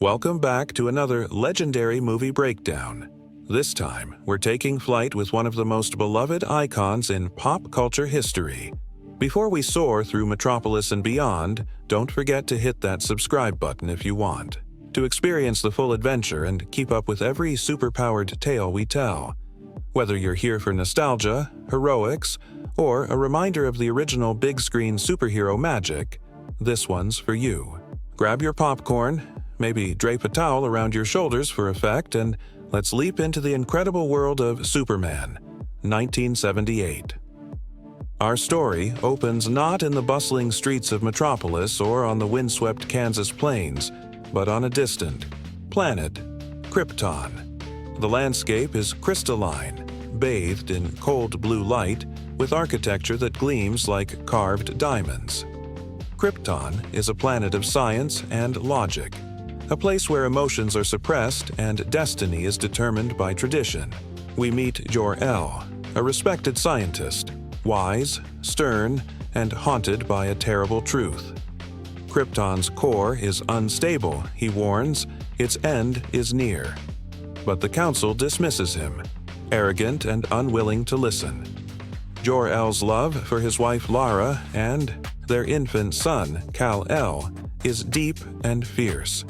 Welcome back to another legendary movie breakdown. This time, we're taking flight with one of the most beloved icons in pop culture history. Before we soar through Metropolis and beyond, don't forget to hit that subscribe button if you want, to experience the full adventure and keep up with every superpowered tale we tell. Whether you're here for nostalgia, heroics, or a reminder of the original big-screen superhero magic, this one's for you. Grab your popcorn, maybe drape a towel around your shoulders for effect, and let's leap into the incredible world of Superman, 1978. Our story opens not in the bustling streets of Metropolis or on the windswept Kansas plains, but on a distant planet, Krypton. The landscape is crystalline, bathed in cold blue light, with architecture that gleams like carved diamonds. Krypton is a planet of science and logic, a place where emotions are suppressed and destiny is determined by tradition. We meet Jor-El, a respected scientist, wise, stern, and haunted by a terrible truth. Krypton's core is unstable, he warns. Its end is near. But the Council dismisses him, arrogant and unwilling to listen. Jor-El's love for his wife Lara and their infant son, Kal-El, is deep and fierce.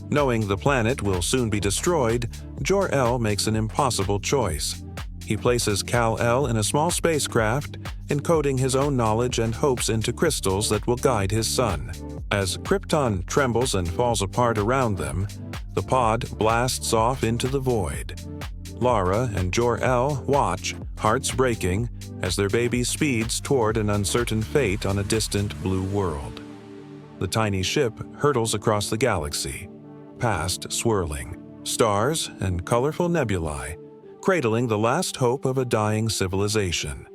Knowing the planet will soon be destroyed, Jor-El makes an impossible choice. He places Kal-El in a small spacecraft, encoding his own knowledge and hopes into crystals that will guide his son. As Krypton trembles and falls apart around them, the pod blasts off into the void. Lara and Jor-El watch, hearts breaking, as their baby speeds toward an uncertain fate on a distant blue world. The tiny ship hurtles across the galaxy, past swirling stars and colorful nebulae, cradling the last hope of a dying civilization.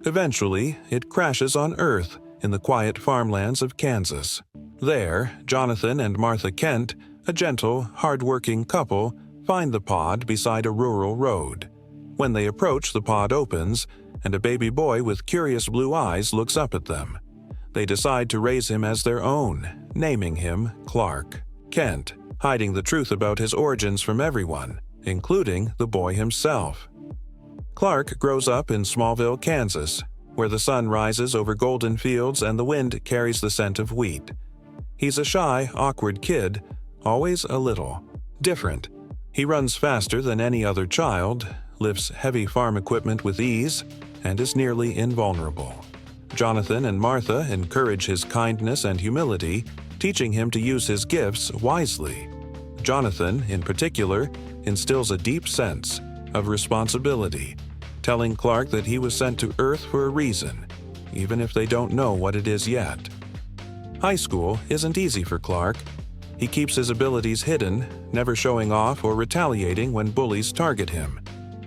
Eventually, it crashes on Earth in the quiet farmlands of Kansas. There, Jonathan and Martha Kent, a gentle, hard-working couple, find the pod beside a rural road. When they approach, the pod opens, and a baby boy with curious blue eyes looks up at them. They decide to raise him as their own, naming him Clark Kent, hiding the truth about his origins from everyone, including the boy himself. Clark grows up in Smallville, Kansas, where the sun rises over golden fields and the wind carries the scent of wheat. He's a shy, awkward kid, always a little different. He runs faster than any other child, lifts heavy farm equipment with ease, and is nearly invulnerable. Jonathan and Martha encourage his kindness and humility, teaching him to use his gifts wisely. Jonathan, in particular, instills a deep sense of responsibility, telling Clark that he was sent to Earth for a reason, even if they don't know what it is yet. High school isn't easy for Clark. He keeps his abilities hidden, never showing off or retaliating when bullies target him.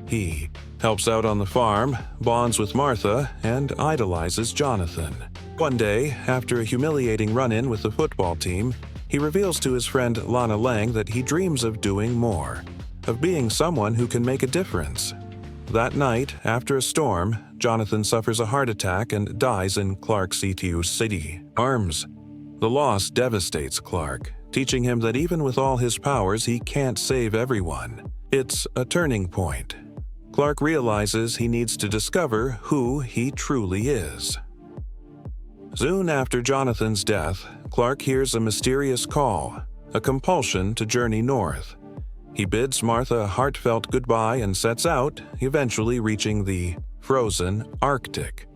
He helps out on the farm, bonds with Martha, and idolizes Jonathan. One day, after a humiliating run-in with the football team, he reveals to his friend Lana Lang that he dreams of doing more, of being someone who can make a difference. That night, after a storm, Jonathan suffers a heart attack and dies in Clark's CTU City arms. The loss devastates Clark, teaching him that even with all his powers, he can't save everyone. It's a turning point. Clark realizes he needs to discover who he truly is. Soon after Jonathan's death, Clark hears a mysterious call, a compulsion to journey north. He bids Martha a heartfelt goodbye and sets out, eventually reaching the frozen Arctic.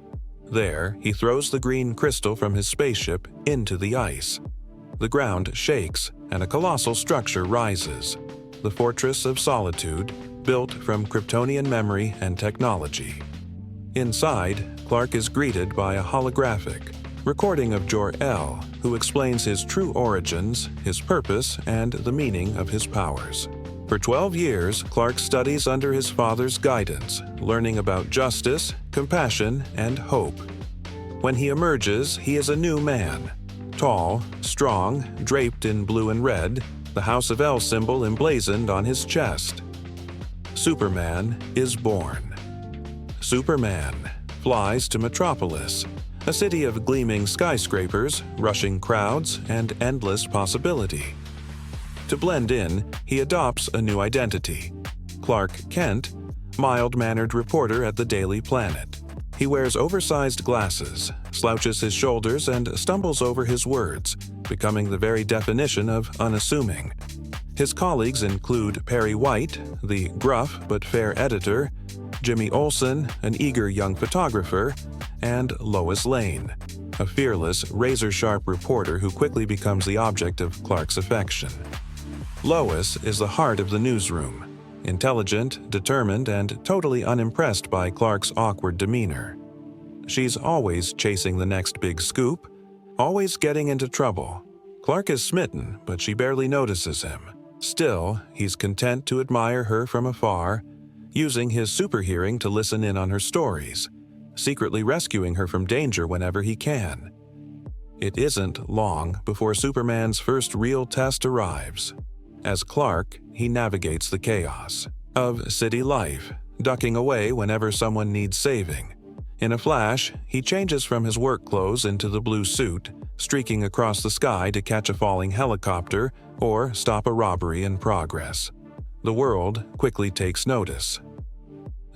There, he throws the green crystal from his spaceship into the ice. The ground shakes, and a colossal structure rises, the Fortress of Solitude, built from Kryptonian memory and technology. Inside, Clark is greeted by a holographic recording of Jor-El, who explains his true origins, his purpose, and the meaning of his powers. For 12 years, Clark studies under his father's guidance, learning about justice, compassion, and hope. When he emerges, he is a new man. Tall, strong, draped in blue and red, the House of El symbol emblazoned on his chest. Superman is born. Superman flies to Metropolis, a city of gleaming skyscrapers, rushing crowds, and endless possibility. To blend in, he adopts a new identity. Clark Kent, mild-mannered reporter at the Daily Planet. He wears oversized glasses, slouches his shoulders, and stumbles over his words, becoming the very definition of unassuming. His colleagues include Perry White, the gruff but fair editor, Jimmy Olsen, an eager young photographer, and Lois Lane, a fearless, razor-sharp reporter who quickly becomes the object of Clark's affection. Lois is the heart of the newsroom, intelligent, determined, and totally unimpressed by Clark's awkward demeanor. She's always chasing the next big scoop, always getting into trouble. Clark is smitten, but she barely notices him. Still, he's content to admire her from afar, using his super hearing to listen in on her stories, secretly rescuing her from danger whenever he can. It isn't long before Superman's first real test arrives. As Clark, he navigates the chaos of city life, ducking away whenever someone needs saving. In a flash, he changes from his work clothes into the blue suit, streaking across the sky to catch a falling helicopter or stop a robbery in progress. The world quickly takes notice.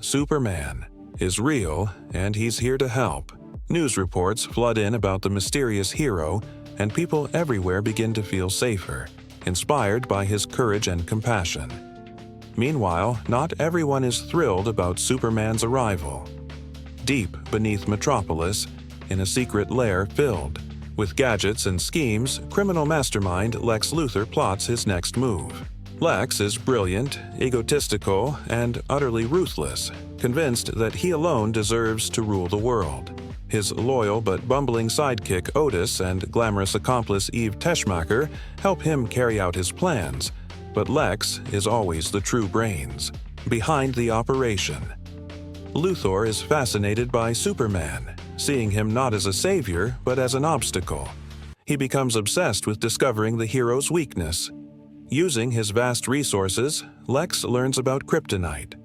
Superman is real, and he's here to help. News reports flood in about the mysterious hero, and people everywhere begin to feel safer, inspired by his courage and compassion. Meanwhile, not everyone is thrilled about Superman's arrival. Deep beneath Metropolis, in a secret lair filled with gadgets and schemes, criminal mastermind Lex Luthor plots his next move. Lex is brilliant, egotistical, and utterly ruthless, convinced that he alone deserves to rule the world. His loyal but bumbling sidekick Otis and glamorous accomplice Eve Teschmacher help him carry out his plans, but Lex is always the true brains behind the operation. Luthor is fascinated by Superman, seeing him not as a savior but as an obstacle. He becomes obsessed with discovering the hero's weakness. Using his vast resources, Lex learns about kryptonite,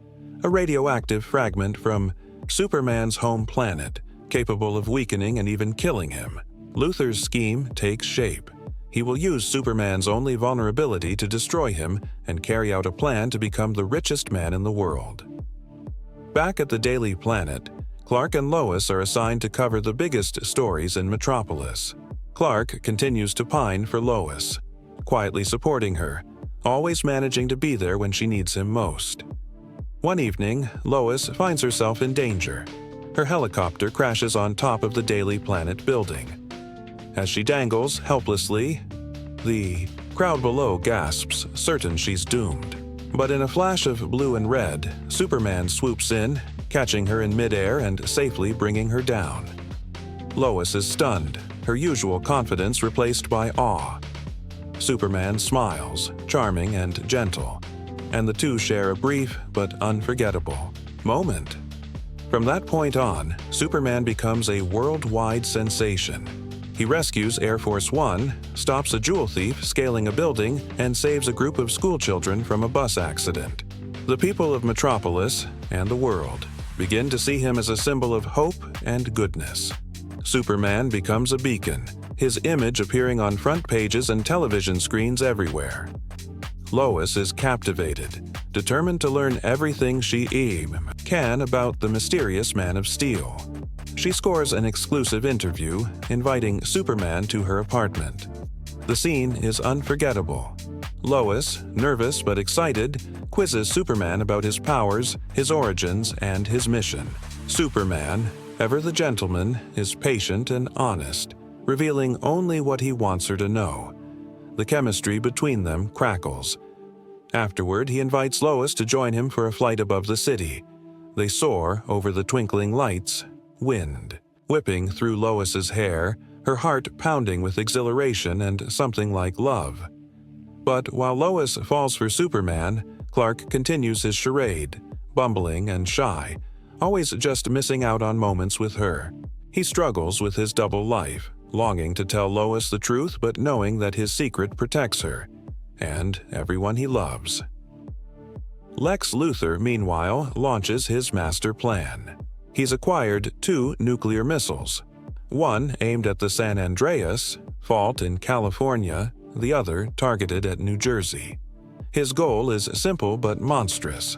a radioactive fragment from Superman's home planet, capable of weakening and even killing him. Luthor's scheme takes shape. He will use Superman's only vulnerability to destroy him and carry out a plan to become the richest man in the world. Back at the Daily Planet, Clark and Lois are assigned to cover the biggest stories in Metropolis. Clark continues to pine for Lois, quietly supporting her, always managing to be there when she needs him most. One evening, Lois finds herself in danger. Her helicopter crashes on top of the Daily Planet building. As she dangles helplessly, the crowd below gasps, certain she's doomed. But in a flash of blue and red, Superman swoops in, catching her in midair and safely bringing her down. Lois is stunned, her usual confidence replaced by awe. Superman smiles, charming and gentle, and the two share a brief but unforgettable moment. From that point on, Superman becomes a worldwide sensation. He rescues Air Force One, stops a jewel thief scaling a building, and saves a group of schoolchildren from a bus accident. The people of Metropolis and the world begin to see him as a symbol of hope and goodness. Superman becomes a beacon, his image appearing on front pages and television screens everywhere. Lois is captivated, determined to learn everything she can about the mysterious Man of Steel. She scores an exclusive interview, inviting Superman to her apartment. The scene is unforgettable. Lois, nervous but excited, quizzes Superman about his powers, his origins, and his mission. Superman, ever the gentleman, is patient and honest, revealing only what he wants her to know. The chemistry between them crackles. Afterward, he invites Lois to join him for a flight above the city. They soar over the twinkling lights, wind whipping through Lois's hair, her heart pounding with exhilaration and something like love. But while Lois falls for Superman, Clark continues his charade, bumbling and shy, always just missing out on moments with her. He struggles with his double life, longing to tell Lois the truth but knowing that his secret protects her and everyone he loves. Lex Luthor, meanwhile, launches his master plan. He's acquired 2 nuclear missiles, one aimed at the San Andreas fault in California, the other targeted at New Jersey. His goal is simple but monstrous: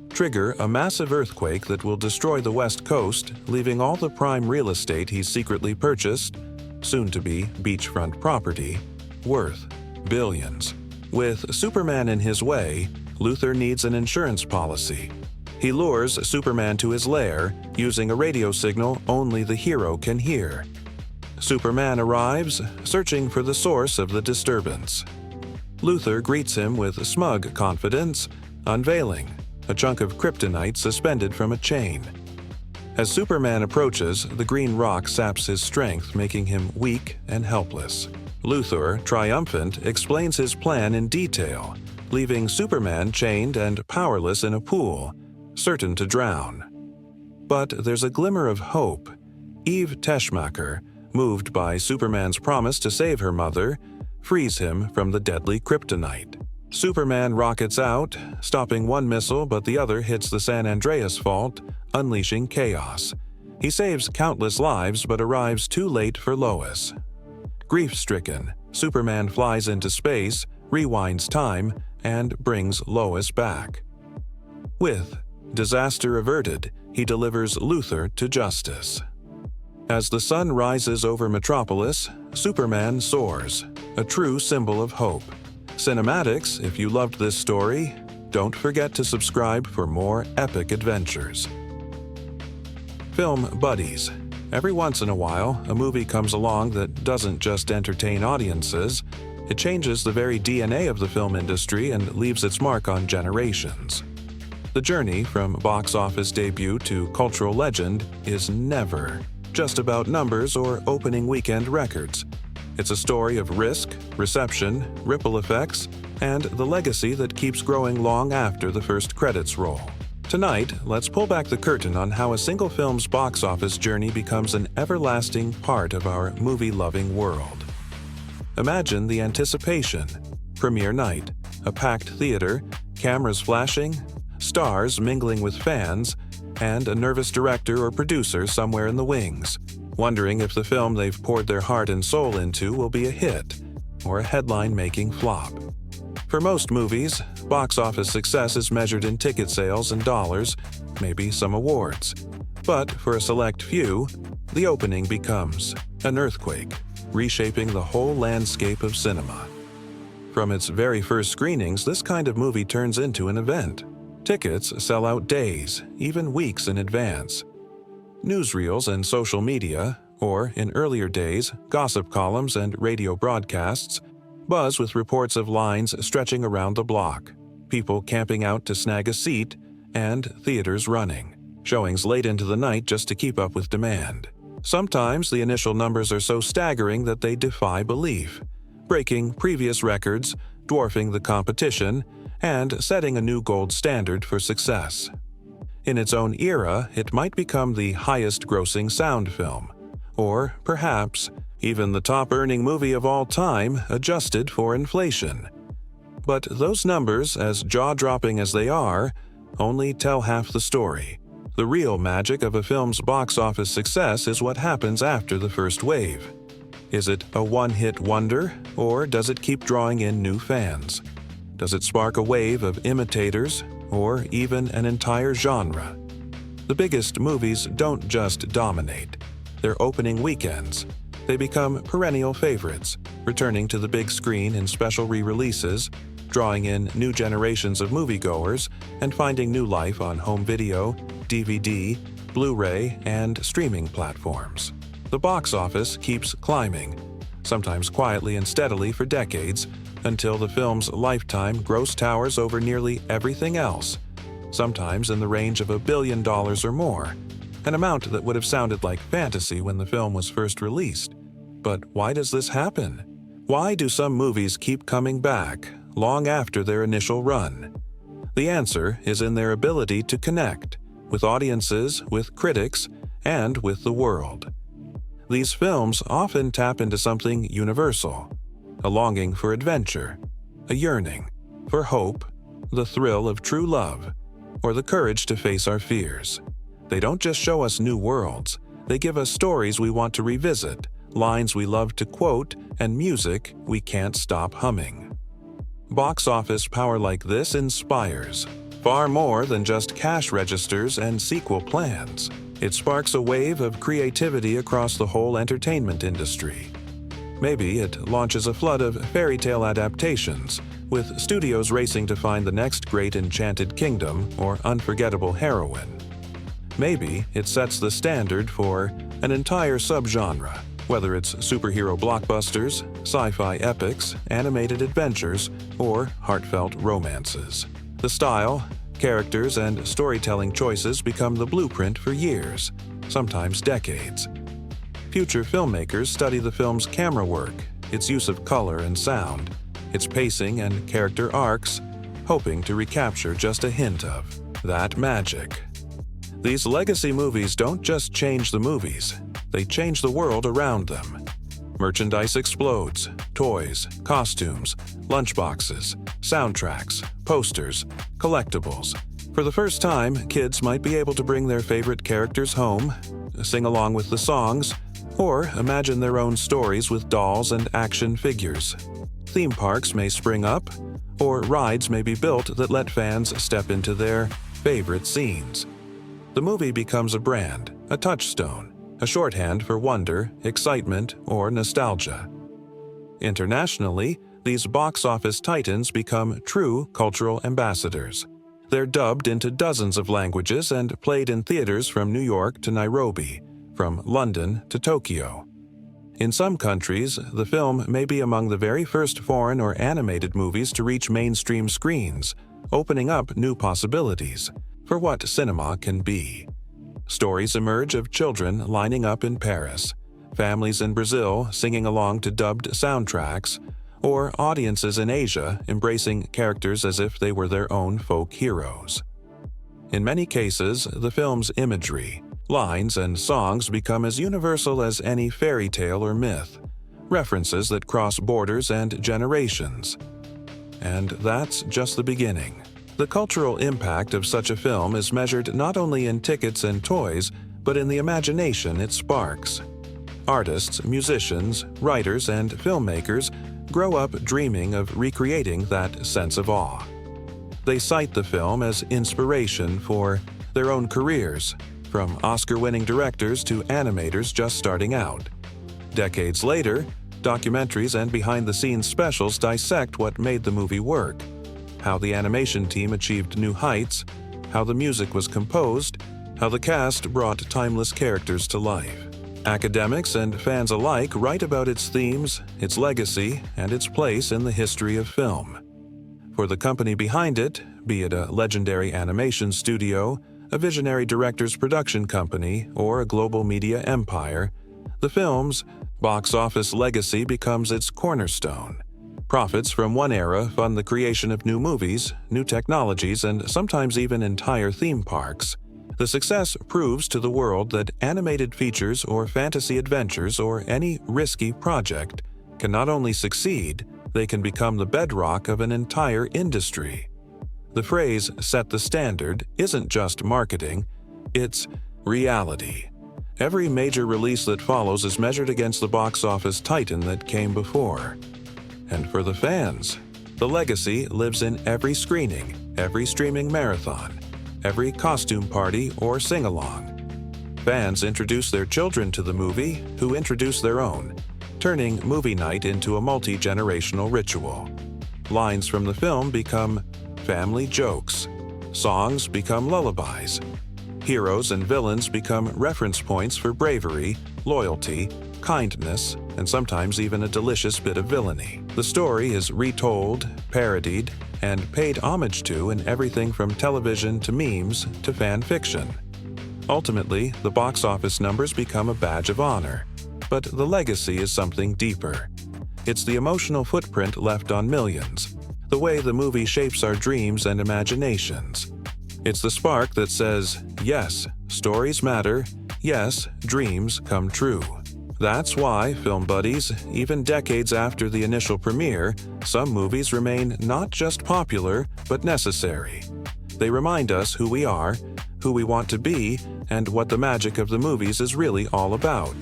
trigger a massive earthquake that will destroy the West Coast, leaving all the prime real estate he's secretly purchased, soon to be beachfront property, worth billions. With Superman in his way, Luthor needs an insurance policy. He lures Superman to his lair using a radio signal only the hero can hear. Superman arrives, searching for the source of the disturbance. Luthor greets him with smug confidence, unveiling a chunk of kryptonite suspended from a chain. As Superman approaches, the green rock saps his strength, making him weak and helpless. Luthor, triumphant, explains his plan in detail, leaving Superman chained and powerless in a pool, certain to drown. But there's a glimmer of hope. Eve Teschmacher, moved by Superman's promise to save her mother, frees him from the deadly kryptonite. Superman rockets out, stopping one missile, but the other hits the San Andreas fault, unleashing chaos. He saves countless lives but arrives too late for Lois. Grief-stricken, Superman flies into space, rewinds time, and brings Lois back. With disaster averted, he delivers Luthor to justice. As the sun rises over Metropolis, Superman soars, a true symbol of hope. Cinematics, if you loved this story, don't forget to subscribe for more epic adventures. Film buddies. Every once in a while, a movie comes along that doesn't just entertain audiences, it changes the very DNA of the film industry and leaves its mark on generations. The journey from box office debut to cultural legend is never just about numbers or opening weekend records. It's a story of risk, reception, ripple effects, and the legacy that keeps growing long after the first credits roll. Tonight, let's pull back the curtain on how a single film's box office journey becomes an everlasting part of our movie-loving world. Imagine the anticipation. Premiere night, a packed theater, cameras flashing, stars mingling with fans, and a nervous director or producer somewhere in the wings, wondering if the film they've poured their heart and soul into will be a hit or a headline-making flop. For most movies, box office success is measured in ticket sales and dollars, maybe some awards. But for a select few, the opening becomes an earthquake, reshaping the whole landscape of cinema. From its very first screenings, this kind of movie turns into an event. Tickets sell out days, even weeks in advance. Newsreels and social media, or in earlier days, gossip columns and radio broadcasts, buzz with reports of lines stretching around the block, people camping out to snag a seat, and theaters running, showings late into the night just to keep up with demand. Sometimes the initial numbers are so staggering that they defy belief, breaking previous records, dwarfing the competition, and setting a new gold standard for success. In its own era, it might become the highest-grossing sound film, or perhaps even the top-earning movie of all time adjusted for inflation. But those numbers, as jaw-dropping as they are, only tell half the story. The real magic of a film's box office success is what happens after the first wave. Is it a one-hit wonder, or does it keep drawing in new fans? Does it spark a wave of imitators, or even an entire genre? The biggest movies don't just dominate. They're opening weekends. They become perennial favorites, returning to the big screen in special re-releases, drawing in new generations of moviegoers, and finding new life on home video, DVD, Blu-ray, and streaming platforms. The box office keeps climbing, sometimes quietly and steadily for decades, until the film's lifetime gross towers over nearly everything else, sometimes in the range of $1 billion or more, an amount that would have sounded like fantasy when the film was first released. But why does this happen? Why do some movies keep coming back, long after their initial run? The answer is in their ability to connect with audiences, with critics, and with the world. These films often tap into something universal: a longing for adventure, a yearning for hope, the thrill of true love, or the courage to face our fears. They don't just show us new worlds, they give us stories we want to revisit, lines we love to quote, and music we can't stop humming. Box office power like this inspires. Far more than just cash registers and sequel plans. It sparks a wave of creativity across the whole entertainment industry. Maybe it launches a flood of fairy tale adaptations, with studios racing to find the next great enchanted kingdom or unforgettable heroine. Maybe it sets the standard for an entire subgenre, whether it's superhero blockbusters, sci-fi epics, animated adventures, or heartfelt romances. The style, characters, and storytelling choices become the blueprint for years, sometimes decades. Future filmmakers study the film's camera work, its use of color and sound, its pacing and character arcs, hoping to recapture just a hint of that magic. These legacy movies don't just change the movies, they change the world around them. Merchandise explodes, toys, costumes, lunchboxes, soundtracks, posters, collectibles. For the first time, kids might be able to bring their favorite characters home, sing along with the songs, or imagine their own stories with dolls and action figures. Theme parks may spring up, or rides may be built that let fans step into their favorite scenes. The movie becomes a brand, a touchstone, a shorthand for wonder, excitement, or nostalgia. Internationally, these box office titans become true cultural ambassadors. They're dubbed into dozens of languages and played in theaters from New York to Nairobi, from London to Tokyo. In some countries, the film may be among the very first foreign or animated movies to reach mainstream screens, opening up new possibilities for what cinema can be. Stories emerge of children lining up in Paris, families in Brazil singing along to dubbed soundtracks, or audiences in Asia embracing characters as if they were their own folk heroes. In many cases, the film's imagery, lines, and songs become as universal as any fairy tale or myth, references that cross borders and generations. And that's just the beginning. The cultural impact of such a film is measured not only in tickets and toys, but in the imagination it sparks. Artists, musicians, writers, and filmmakers grow up dreaming of recreating that sense of awe. They cite the film as inspiration for their own careers, from Oscar-winning directors to animators just starting out. Decades later, documentaries and behind-the-scenes specials dissect what made the movie work, how the animation team achieved new heights, how the music was composed, how the cast brought timeless characters to life. Academics and fans alike write about its themes, its legacy, and its place in the history of film. For the company behind it, be it a legendary animation studio, a visionary director's production company, or a global media empire, the film's box office legacy becomes its cornerstone. Profits from one era fund the creation of new movies, new technologies, and sometimes even entire theme parks. The success proves to the world that animated features or fantasy adventures or any risky project can not only succeed, they can become the bedrock of an entire industry. The phrase "set the standard" isn't just marketing, it's reality. Every major release that follows is measured against the box office titan that came before. And for the fans, the legacy lives in every screening, every streaming marathon, every costume party or sing-along. Fans introduce their children to the movie, who introduce their own, turning movie night into a multi-generational ritual. Lines from the film become family jokes. Songs become lullabies. Heroes and villains become reference points for bravery, loyalty, kindness, and sometimes even a delicious bit of villainy. The story is retold, parodied, and paid homage to in everything from television to memes to fan fiction. Ultimately, the box office numbers become a badge of honor, but the legacy is something deeper. It's the emotional footprint left on millions, the way the movie shapes our dreams and imaginations. It's the spark that says, yes, stories matter, yes, dreams come true. That's why, film buddies, even decades after the initial premiere, some movies remain not just popular, but necessary. They remind us who we are, who we want to be, and what the magic of the movies is really all about.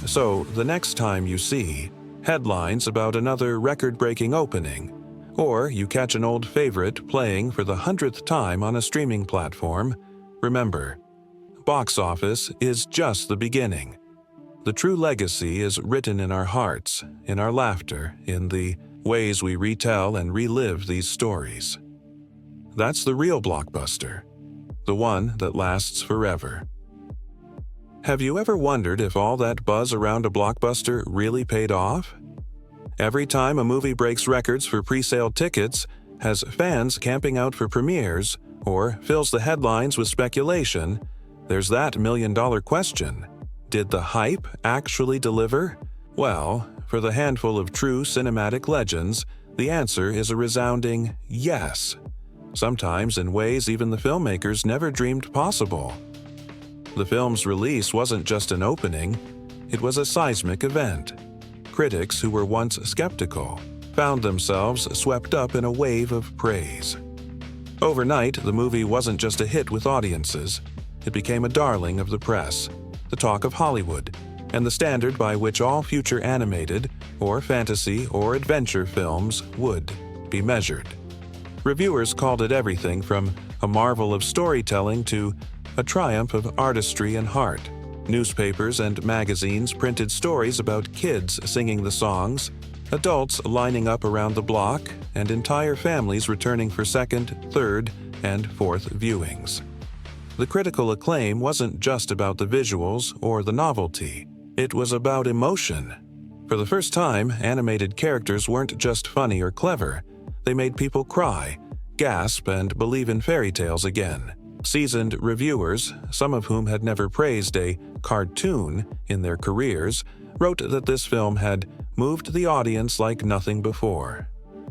So the next time you see headlines about another record-breaking opening, or you catch an old favorite playing for the 100th time on a streaming platform, remember, box office is just the beginning. The true legacy is written in our hearts, in our laughter, in the ways we retell and relive these stories. That's the real blockbuster, the one that lasts forever. Have you ever wondered if all that buzz around a blockbuster really paid off? Every time a movie breaks records for pre-sale tickets, has fans camping out for premieres, or fills the headlines with speculation, there's that million-dollar question. Did the hype actually deliver? Well, for the handful of true cinematic legends, the answer is a resounding yes. Sometimes in ways even the filmmakers never dreamed possible. The film's release wasn't just an opening, it was a seismic event. Critics who were once skeptical found themselves swept up in a wave of praise. Overnight, the movie wasn't just a hit with audiences, it became a darling of the press, the talk of Hollywood, and the standard by which all future animated, or fantasy, or adventure films would be measured. Reviewers called it everything from a marvel of storytelling to a triumph of artistry and heart. Newspapers and magazines printed stories about kids singing the songs, adults lining up around the block, and entire families returning for second, third, and fourth viewings. The critical acclaim wasn't just about the visuals or the novelty. It was about emotion. For the first time, animated characters weren't just funny or clever. They made people cry, gasp, and believe in fairy tales again. Seasoned reviewers, some of whom had never praised a cartoon in their careers, wrote that this film had moved the audience like nothing before.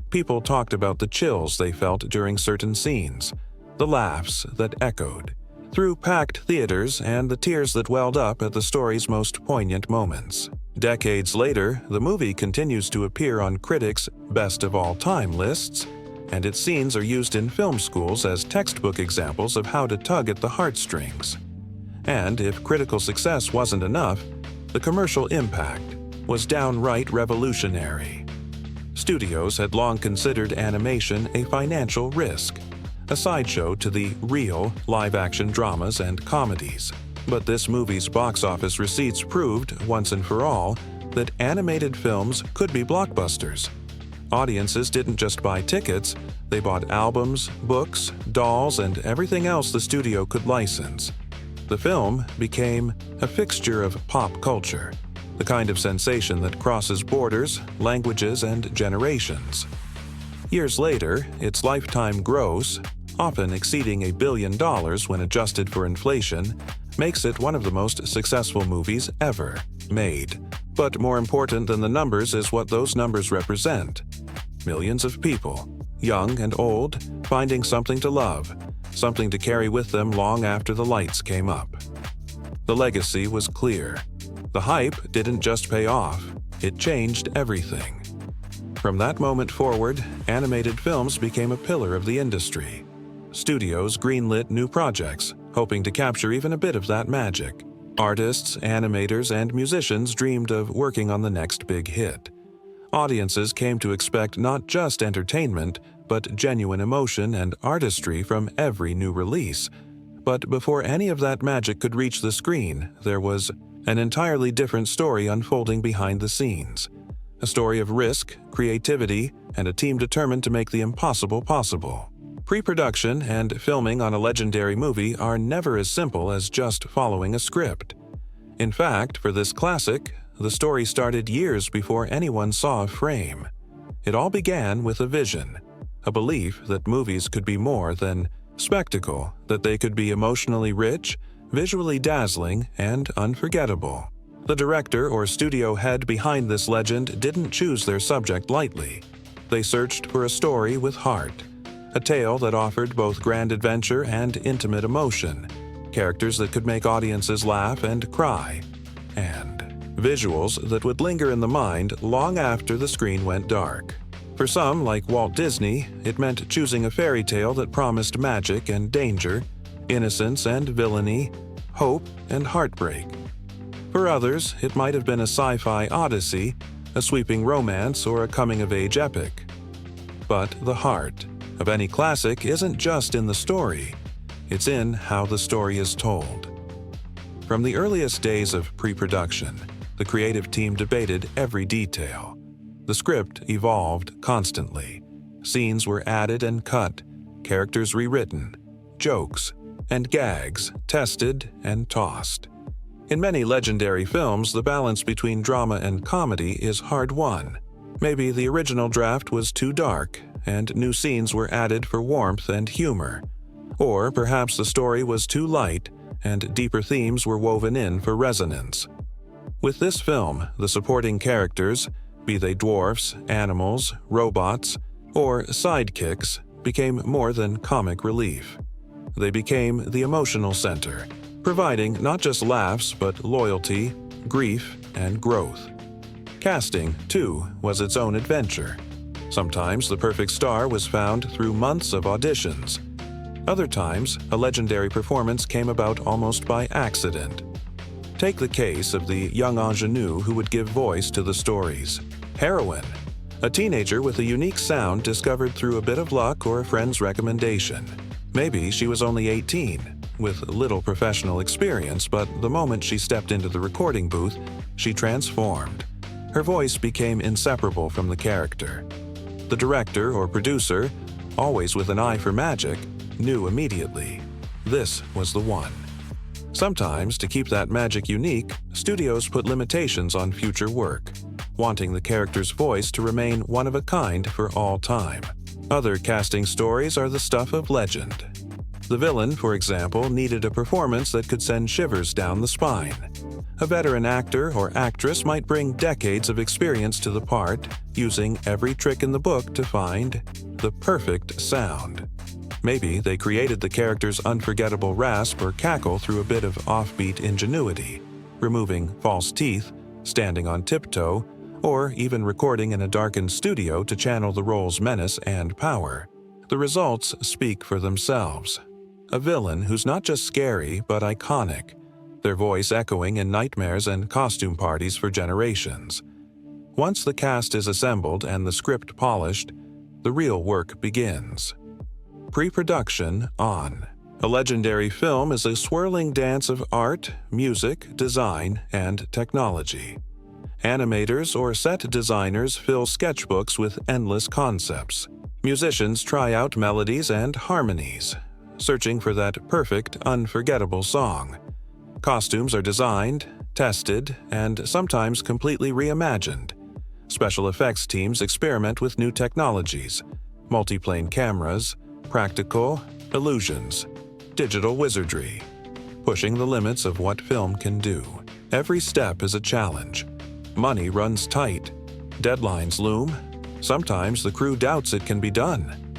People talked about the chills they felt during certain scenes, the laughs that echoed through packed theaters, and the tears that welled up at the story's most poignant moments. Decades later, the movie continues to appear on critics' best-of-all-time lists, and its scenes are used in film schools as textbook examples of how to tug at the heartstrings. And if critical success wasn't enough, the commercial impact was downright revolutionary. Studios had long considered animation a financial risk, a sideshow to the real live-action dramas and comedies. But this movie's box office receipts proved, once and for all, that animated films could be blockbusters. Audiences didn't just buy tickets, they bought albums, books, dolls, and everything else the studio could license. The film became a fixture of pop culture, the kind of sensation that crosses borders, languages, and generations. Years later, its lifetime gross, often exceeding $1 billion when adjusted for inflation, makes it one of the most successful movies ever made. But more important than the numbers is what those numbers represent. Millions of people, young and old, finding something to love, something to carry with them long after the lights came up. The legacy was clear. The hype didn't just pay off, it changed everything. From that moment forward, animated films became a pillar of the industry. Studios greenlit new projects, hoping to capture even a bit of that magic. Artists, animators, and musicians dreamed of working on the next big hit. Audiences came to expect not just entertainment, but genuine emotion and artistry from every new release. But before any of that magic could reach the screen, there was an entirely different story unfolding behind the scenes. A story of risk, creativity, and a team determined to make the impossible possible. Pre-production and filming on a legendary movie are never as simple as just following a script. In fact, for this classic, the story started years before anyone saw a frame. It all began with a vision, a belief that movies could be more than spectacle, that they could be emotionally rich, visually dazzling, and unforgettable. The director or studio head behind this legend didn't choose their subject lightly. They searched for a story with heart, a tale that offered both grand adventure and intimate emotion, characters that could make audiences laugh and cry, and visuals that would linger in the mind long after the screen went dark. For some, like Walt Disney, it meant choosing a fairy tale that promised magic and danger, innocence and villainy, hope and heartbreak. For others, it might have been a sci-fi odyssey, a sweeping romance, or a coming-of-age epic. But the heart of any classic isn't just in the story, it's in how the story is told. From the earliest days of pre-production, the creative team debated every detail. The script evolved constantly. Scenes were added and cut, characters rewritten, jokes and gags tested and tossed. In many legendary films, the balance between drama and comedy is hard-won. Maybe the original draft was too dark, and new scenes were added for warmth and humor. Or perhaps the story was too light, and deeper themes were woven in for resonance. With this film, the supporting characters, be they dwarfs, animals, robots, or sidekicks, became more than comic relief. They became the emotional center, providing not just laughs but loyalty, grief, and growth. Casting, too, was its own adventure. Sometimes the perfect star was found through months of auditions. Other times, a legendary performance came about almost by accident. Take the case of the young ingenue who would give voice to the story's heroine, a teenager with a unique sound discovered through a bit of luck or a friend's recommendation. Maybe she was only 18, with little professional experience, but the moment she stepped into the recording booth, she transformed. Her voice became inseparable from the character. The director or producer, always with an eye for magic, knew immediately. This was the one. Sometimes, to keep that magic unique, studios put limitations on future work, wanting the character's voice to remain one of a kind for all time. Other casting stories are the stuff of legend. The villain, for example, needed a performance that could send shivers down the spine. A veteran actor or actress might bring decades of experience to the part, using every trick in the book to find the perfect sound. Maybe they created the character's unforgettable rasp or cackle through a bit of offbeat ingenuity, removing false teeth, standing on tiptoe, or even recording in a darkened studio to channel the role's menace and power. The results speak for themselves. A villain who's not just scary but iconic, their voice echoing in nightmares and costume parties for generations. Once the cast is assembled and the script polished, the real work begins. Pre-production on. A legendary film is a swirling dance of art, music, design, and technology. Animators or set designers fill sketchbooks with endless concepts. Musicians try out melodies and harmonies, searching for that perfect, unforgettable song. Costumes are designed, tested, and sometimes completely reimagined. Special effects teams experiment with new technologies, multiplane cameras, practical illusions, digital wizardry, pushing the limits of what film can do. Every step is a challenge. Money runs tight. Deadlines loom. Sometimes the crew doubts it can be done.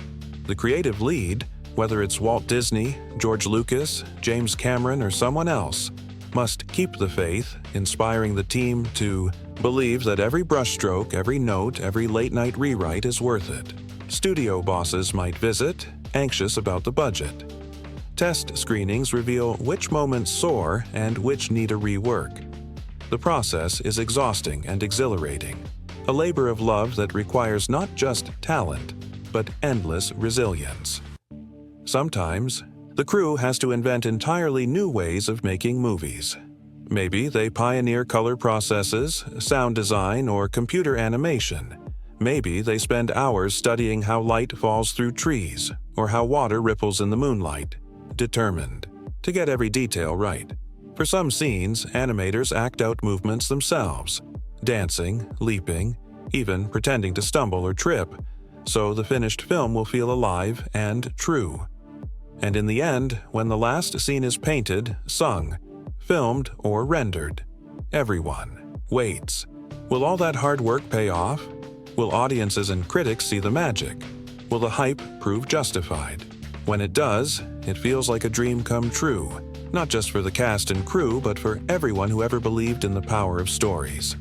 The creative lead, whether it's Walt Disney, George Lucas, James Cameron, or someone else, must keep the faith, inspiring the team to believe that every brushstroke, every note, every late-night rewrite is worth it. Studio bosses might visit, anxious about the budget. Test screenings reveal which moments soar and which need a rework. The process is exhausting and exhilarating, a labor of love that requires not just talent, but endless resilience. Sometimes, the crew has to invent entirely new ways of making movies. Maybe they pioneer color processes, sound design, or computer animation. Maybe they spend hours studying how light falls through trees, or how water ripples in the moonlight, determined to get every detail right. For some scenes, animators act out movements themselves, dancing, leaping, even pretending to stumble or trip, so the finished film will feel alive and true. And in the end, when the last scene is painted, sung, filmed, or rendered, everyone waits. Will all that hard work pay off? Will audiences and critics see the magic? Will the hype prove justified? When it does, it feels like a dream come true, not just for the cast and crew, but for everyone who ever believed in the power of stories.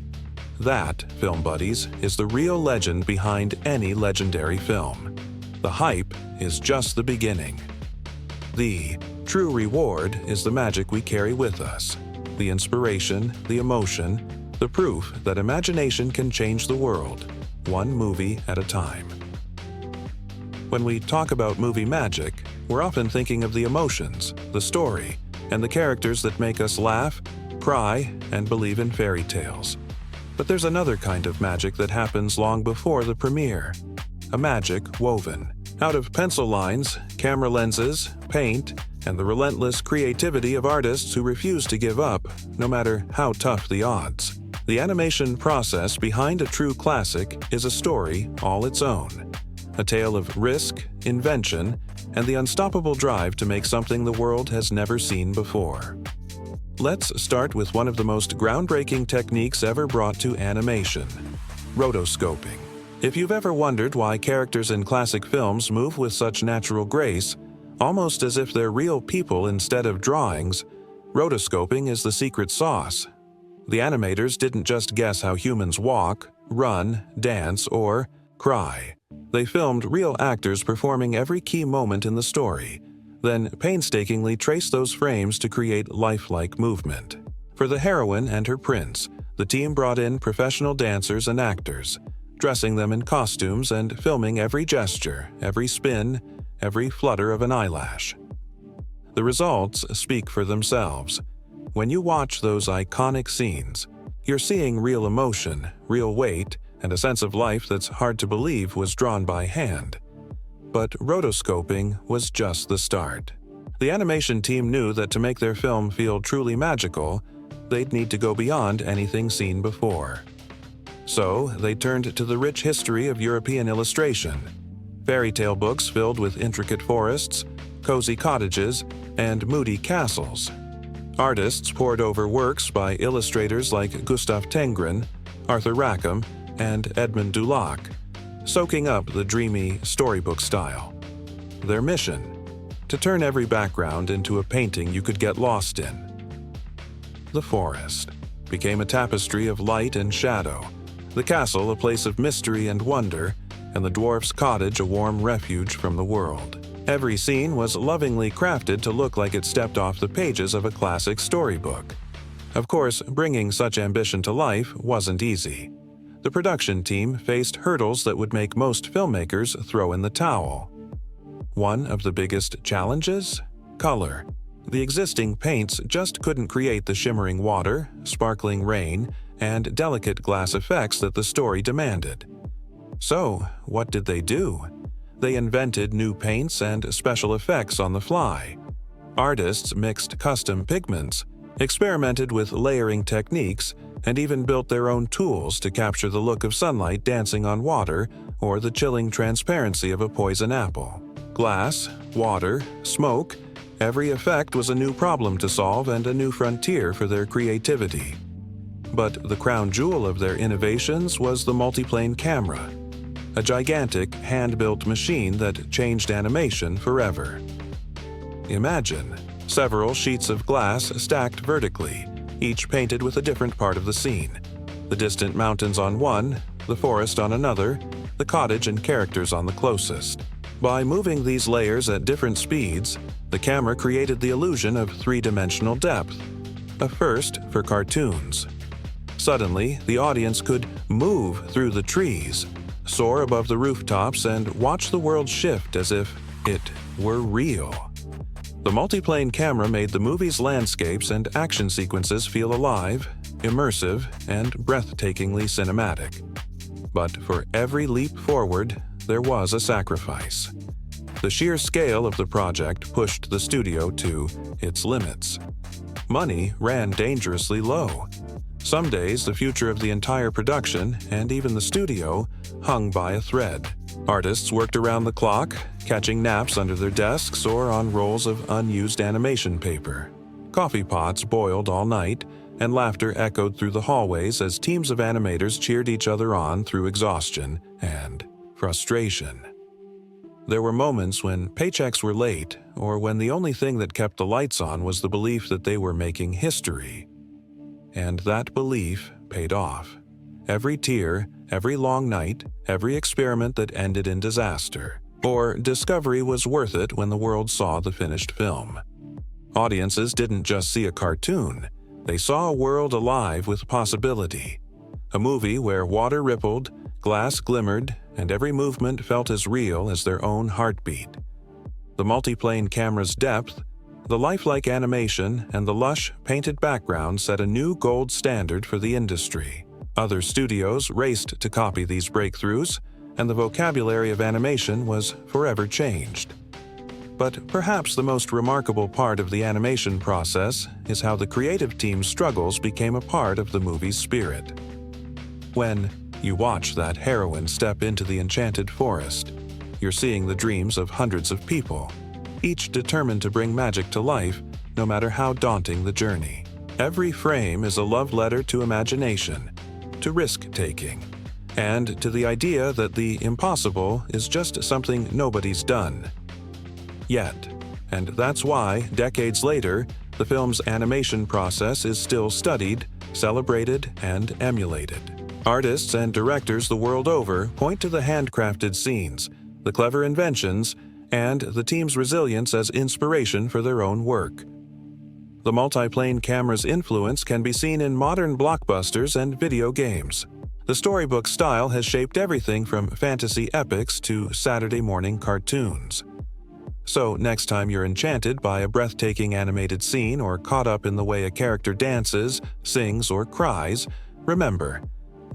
That, film buddies, is the real legend behind any legendary film. The hype is just the beginning. The true reward is the magic we carry with us, the inspiration, the emotion, the proof that imagination can change the world, one movie at a time. When we talk about movie magic, we're often thinking of the emotions, the story, and the characters that make us laugh, cry, and believe in fairy tales. But there's another kind of magic that happens long before the premiere. A magic woven out of pencil lines, camera lenses, paint, and the relentless creativity of artists who refuse to give up, no matter how tough the odds. The animation process behind a true classic is a story all its own. A tale of risk, invention, and the unstoppable drive to make something the world has never seen before. Let's start with one of the most groundbreaking techniques ever brought to animation: rotoscoping. If you've ever wondered why characters in classic films move with such natural grace, almost as if they're real people instead of drawings, rotoscoping is the secret sauce. The animators didn't just guess how humans walk, run, dance, or cry. They filmed real actors performing every key moment in the story, then painstakingly traced those frames to create lifelike movement. For the heroine and her prince, the team brought in professional dancers and actors, dressing them in costumes and filming every gesture, every spin, every flutter of an eyelash. The results speak for themselves. When you watch those iconic scenes, you're seeing real emotion, real weight, and a sense of life that's hard to believe was drawn by hand. But rotoscoping was just the start. The animation team knew that to make their film feel truly magical, they'd need to go beyond anything seen before. So they turned to the rich history of European illustration. Fairy tale books filled with intricate forests, cozy cottages, and moody castles. Artists pored over works by illustrators like Gustav Tenggren, Arthur Rackham, and Edmund Dulac, soaking up the dreamy storybook style. Their mission: to turn every background into a painting you could get lost in. The forest became a tapestry of light and shadow, the castle a place of mystery and wonder, and the dwarf's cottage a warm refuge from the world. Every scene was lovingly crafted to look like it stepped off the pages of a classic storybook. Of course, bringing such ambition to life wasn't easy. The production team faced hurdles that would make most filmmakers throw in the towel. One of the biggest challenges? Color. The existing paints just couldn't create the shimmering water, sparkling rain, and delicate glass effects that the story demanded. So, what did they do? They invented new paints and special effects on the fly. Artists mixed custom pigments, experimented with layering techniques, and even built their own tools to capture the look of sunlight dancing on water or the chilling transparency of a poison apple. Glass, water, smoke, every effect was a new problem to solve and a new frontier for their creativity. But the crown jewel of their innovations was the multiplane camera, a gigantic, hand-built machine that changed animation forever. Imagine several sheets of glass stacked vertically, each painted with a different part of the scene. The distant mountains on one, the forest on another, the cottage and characters on the closest. By moving these layers at different speeds, the camera created the illusion of three-dimensional depth, a first for cartoons. Suddenly, the audience could move through the trees, soar above the rooftops, and watch the world shift as if it were real. The multiplane camera made the movie's landscapes and action sequences feel alive, immersive, and breathtakingly cinematic. But for every leap forward, there was a sacrifice. The sheer scale of the project pushed the studio to its limits. Money ran dangerously low. Some days, the future of the entire production, and even the studio, hung by a thread. Artists worked around the clock, catching naps under their desks or on rolls of unused animation paper. Coffee pots boiled all night, and laughter echoed through the hallways as teams of animators cheered each other on through exhaustion and frustration. There were moments when paychecks were late, or when the only thing that kept the lights on was the belief that they were making history. And that belief paid off. Every tear, every long night, every experiment that ended in disaster or discovery was worth it when the world saw the finished film. Audiences didn't just see a cartoon, They saw a world alive with possibility. A movie where water rippled, glass glimmered, and every movement felt as real as their own heartbeat. The multiplane camera's depth, the lifelike animation, and the lush, painted background set a new gold standard for the industry. Other studios raced to copy these breakthroughs, and the vocabulary of animation was forever changed. But perhaps the most remarkable part of the animation process is how the creative team's struggles became a part of the movie's spirit. When you watch that heroine step into the enchanted forest, you're seeing the dreams of hundreds of people, each determined to bring magic to life, no matter how daunting the journey. Every frame is a love letter to imagination, to risk-taking, and to the idea that the impossible is just something nobody's done yet. And that's why, decades later, the film's animation process is still studied, celebrated, and emulated. Artists and directors the world over point to the handcrafted scenes, the clever inventions, and the team's resilience as inspiration for their own work. The multiplane camera's influence can be seen in modern blockbusters and video games. The storybook style has shaped everything from fantasy epics to Saturday morning cartoons. So next time you're enchanted by a breathtaking animated scene or caught up in the way a character dances, sings, or cries, remember,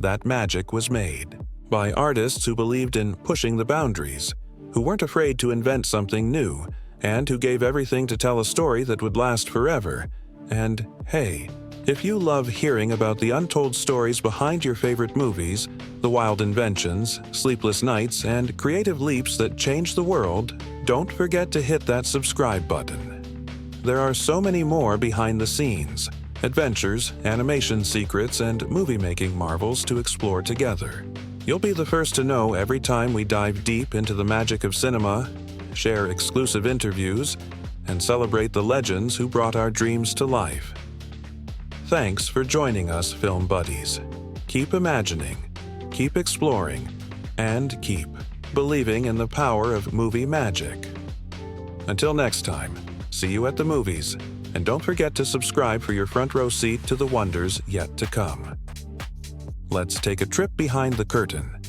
that magic was made by artists who believed in pushing the boundaries, who weren't afraid to invent something new, and who gave everything to tell a story that would last forever. And hey, if you love hearing about the untold stories behind your favorite movies, the wild inventions, sleepless nights, and creative leaps that change the world, don't forget to hit that subscribe button. There are so many more behind the scenes, adventures, animation secrets, and movie-making marvels to explore together. You'll be the first to know every time we dive deep into the magic of cinema, share exclusive interviews, and celebrate the legends who brought our dreams to life. Thanks for joining us, film buddies. Keep imagining, keep exploring, and keep believing in the power of movie magic. Until next time, see you at the movies, and don't forget to subscribe for your front row seat to the wonders yet to come. Let's take a trip behind the curtain,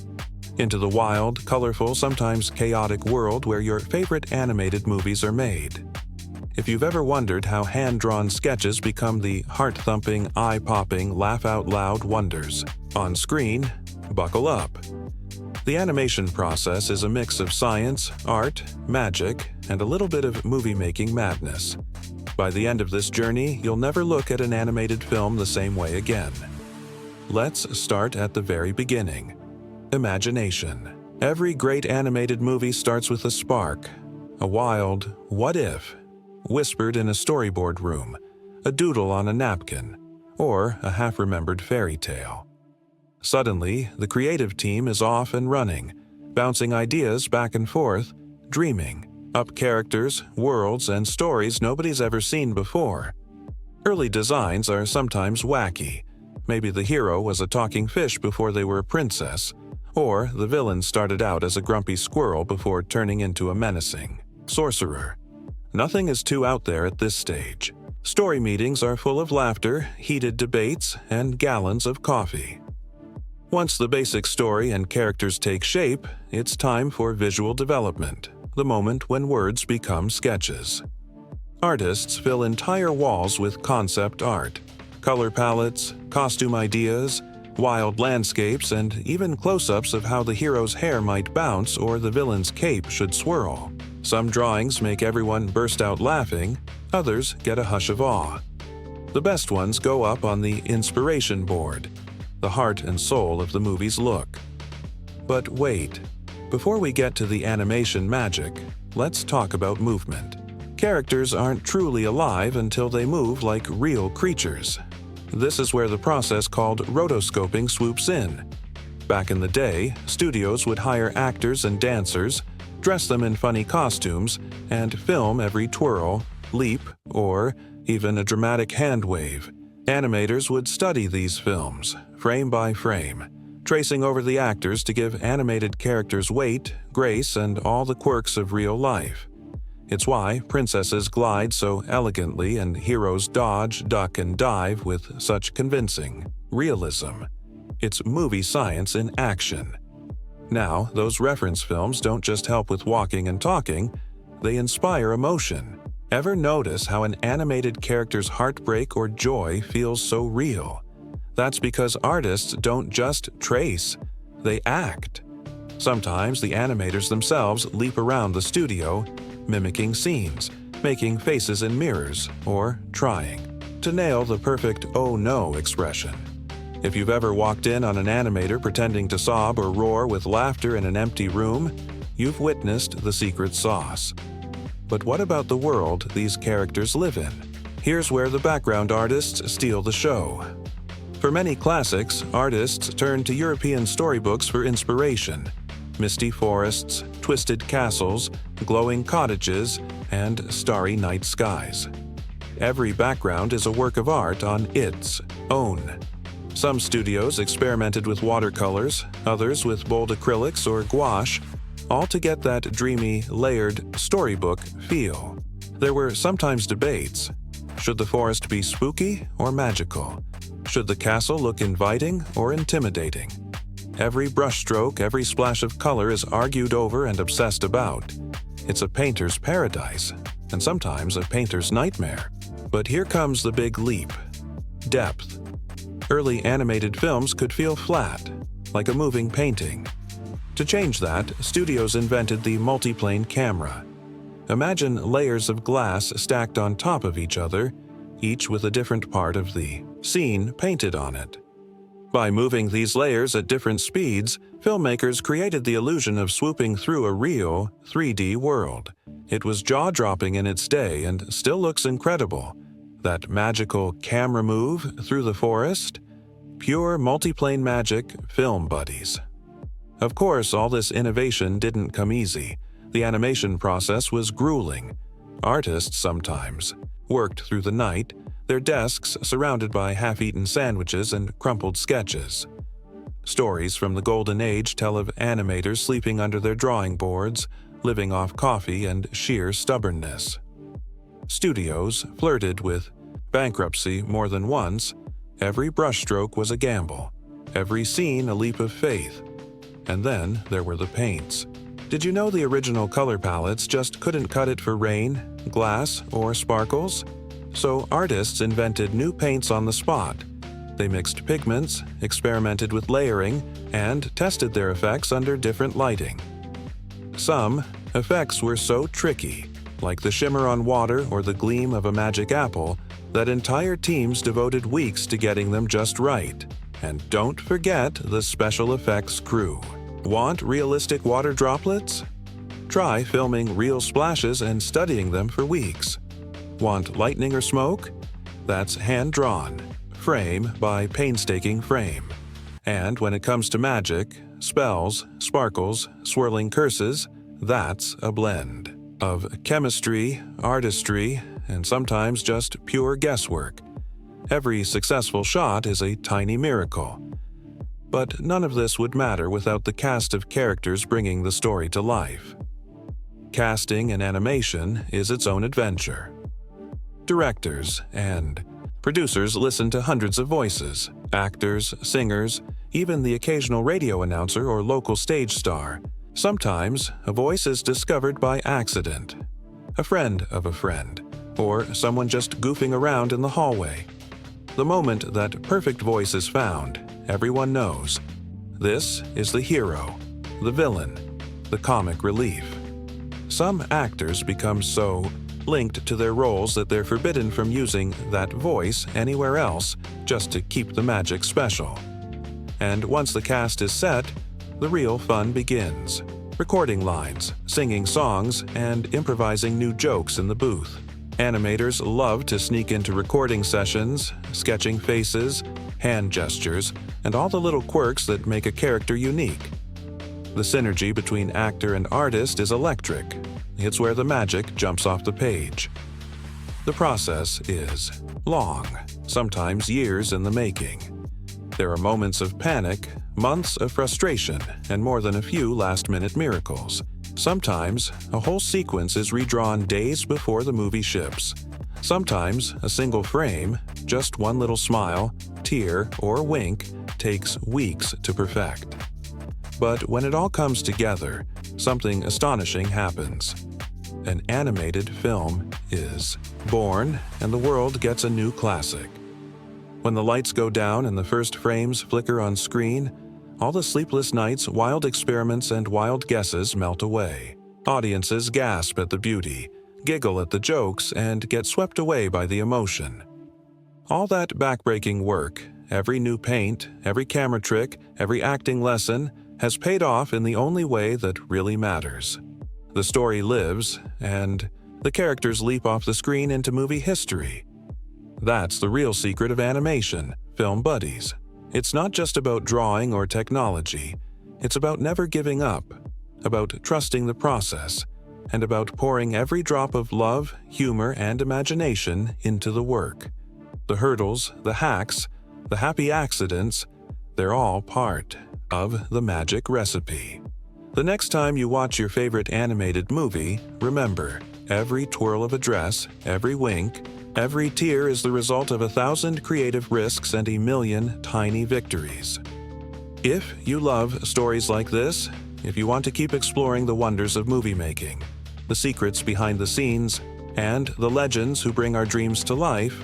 into the wild, colorful, sometimes chaotic world where your favorite animated movies are made. If you've ever wondered how hand-drawn sketches become the heart-thumping, eye-popping, laugh-out-loud wonders on screen, buckle up. The animation process is a mix of science, art, magic, and a little bit of movie-making madness. By the end of this journey, you'll never look at an animated film the same way again. Let's start at the very beginning. Imagination. Every great animated movie starts with a spark, a wild "what if?" whispered in a storyboard room, a doodle on a napkin, or a half-remembered fairy tale. Suddenly, the creative team is off and running, bouncing ideas back and forth, dreaming up characters, worlds, and stories nobody's ever seen before. Early designs are sometimes wacky. Maybe the hero was a talking fish before they were a princess, or the villain started out as a grumpy squirrel before turning into a menacing sorcerer. Nothing is too out there at this stage. Story meetings are full of laughter, heated debates, and gallons of coffee. Once the basic story and characters take shape, it's time for visual development, the moment when words become sketches. Artists fill entire walls with concept art, color palettes, costume ideas, wild landscapes, and even close-ups of how the hero's hair might bounce or the villain's cape should swirl. Some drawings make everyone burst out laughing, others get a hush of awe. The best ones go up on the inspiration board, the heart and soul of the movie's look. But wait, before we get to the animation magic, let's talk about movement. Characters aren't truly alive until they move like real creatures. This is where the process called rotoscoping swoops in. Back in the day, studios would hire actors and dancers, dress them in funny costumes, and film every twirl, leap, or even a dramatic hand wave. Animators would study these films, frame by frame, tracing over the actors to give animated characters weight, grace, and all the quirks of real life. It's why princesses glide so elegantly and heroes dodge, duck, and dive with such convincing realism. It's movie science in action. Now, those reference films don't just help with walking and talking, they inspire emotion. Ever notice how an animated character's heartbreak or joy feels so real? That's because artists don't just trace, they act. Sometimes the animators themselves leap around the studio, mimicking scenes, making faces in mirrors, or trying to nail the perfect "oh no" expression. If you've ever walked in on an animator pretending to sob or roar with laughter in an empty room, you've witnessed the secret sauce. But what about the world these characters live in? Here's where the background artists steal the show. For many classics, artists turn to European storybooks for inspiration. Misty forests, twisted castles, glowing cottages, and starry night skies. Every background is a work of art on its own. Some studios experimented with watercolors, others with bold acrylics or gouache, all to get that dreamy, layered storybook feel. There were sometimes debates. Should the forest be spooky or magical? Should the castle look inviting or intimidating? Every brushstroke, every splash of color is argued over and obsessed about. It's a painter's paradise, and sometimes a painter's nightmare. But here comes the big leap: depth. Early animated films could feel flat, like a moving painting. To change that, studios invented the multiplane camera. Imagine layers of glass stacked on top of each other, each with a different part of the scene painted on it. By moving these layers at different speeds, filmmakers created the illusion of swooping through a real 3D world. It was jaw-dropping in its day and still looks incredible. That magical camera move through the forest? Pure multiplane magic, film buddies. Of course, all this innovation didn't come easy. The animation process was grueling. Artists sometimes worked through the night, their desks surrounded by half-eaten sandwiches and crumpled sketches. Stories from the Golden Age tell of animators sleeping under their drawing boards, living off coffee and sheer stubbornness. Studios flirted with bankruptcy more than once. Every brushstroke was a gamble, every scene a leap of faith. And then there were the paints. Did you know the original color palettes just couldn't cut it for rain, glass, or sparkles? So artists invented new paints on the spot. They mixed pigments, experimented with layering, and tested their effects under different lighting. Some effects were so tricky, like the shimmer on water or the gleam of a magic apple, that entire teams devoted weeks to getting them just right. And don't forget the special effects crew. Want realistic water droplets? Try filming real splashes and studying them for weeks. Want lightning or smoke? That's hand-drawn, frame by painstaking frame. And when it comes to magic, spells, sparkles, swirling curses, that's a blend of chemistry, artistry, and sometimes just pure guesswork. Every successful shot is a tiny miracle. But none of this would matter without the cast of characters bringing the story to life. Casting in animation is its own adventure. Directors and producers listen to hundreds of voices, actors, singers, even the occasional radio announcer or local stage star. Sometimes, a voice is discovered by accident. A friend of a friend, or someone just goofing around in the hallway. The moment that perfect voice is found, everyone knows. This is the hero, the villain, the comic relief. Some actors become so linked to their roles that they're forbidden from using that voice anywhere else just to keep the magic special. And once the cast is set, the real fun begins. Recording lines, singing songs, and improvising new jokes in the booth. Animators love to sneak into recording sessions, sketching faces, hand gestures, and all the little quirks that make a character unique. The synergy between actor and artist is electric. It's where the magic jumps off the page. The process is long, sometimes years in the making. There are moments of panic, months of frustration, and more than a few last-minute miracles. Sometimes, a whole sequence is redrawn days before the movie ships. Sometimes, a single frame, just one little smile, tear, or wink, takes weeks to perfect. But when it all comes together, something astonishing happens. An animated film is born, and the world gets a new classic. When the lights go down and the first frames flicker on screen, all the sleepless nights, wild experiments, and wild guesses melt away. Audiences gasp at the beauty, giggle at the jokes, and get swept away by the emotion. All that backbreaking work, every new paint, every camera trick, every acting lesson, has paid off in the only way that really matters. The story lives, and the characters leap off the screen into movie history. That's the real secret of animation, film buddies. It's not just about drawing or technology. It's about never giving up, about trusting the process, and about pouring every drop of love, humor, and imagination into the work. The hurdles, the hacks, the happy accidents, they're all part of the magic recipe. The next time you watch your favorite animated movie, remember, every twirl of a dress, every wink, every tear is the result of 1,000 creative risks and 1,000,000 tiny victories. If you love stories like this, if you want to keep exploring the wonders of movie making, the secrets behind the scenes, and the legends who bring our dreams to life,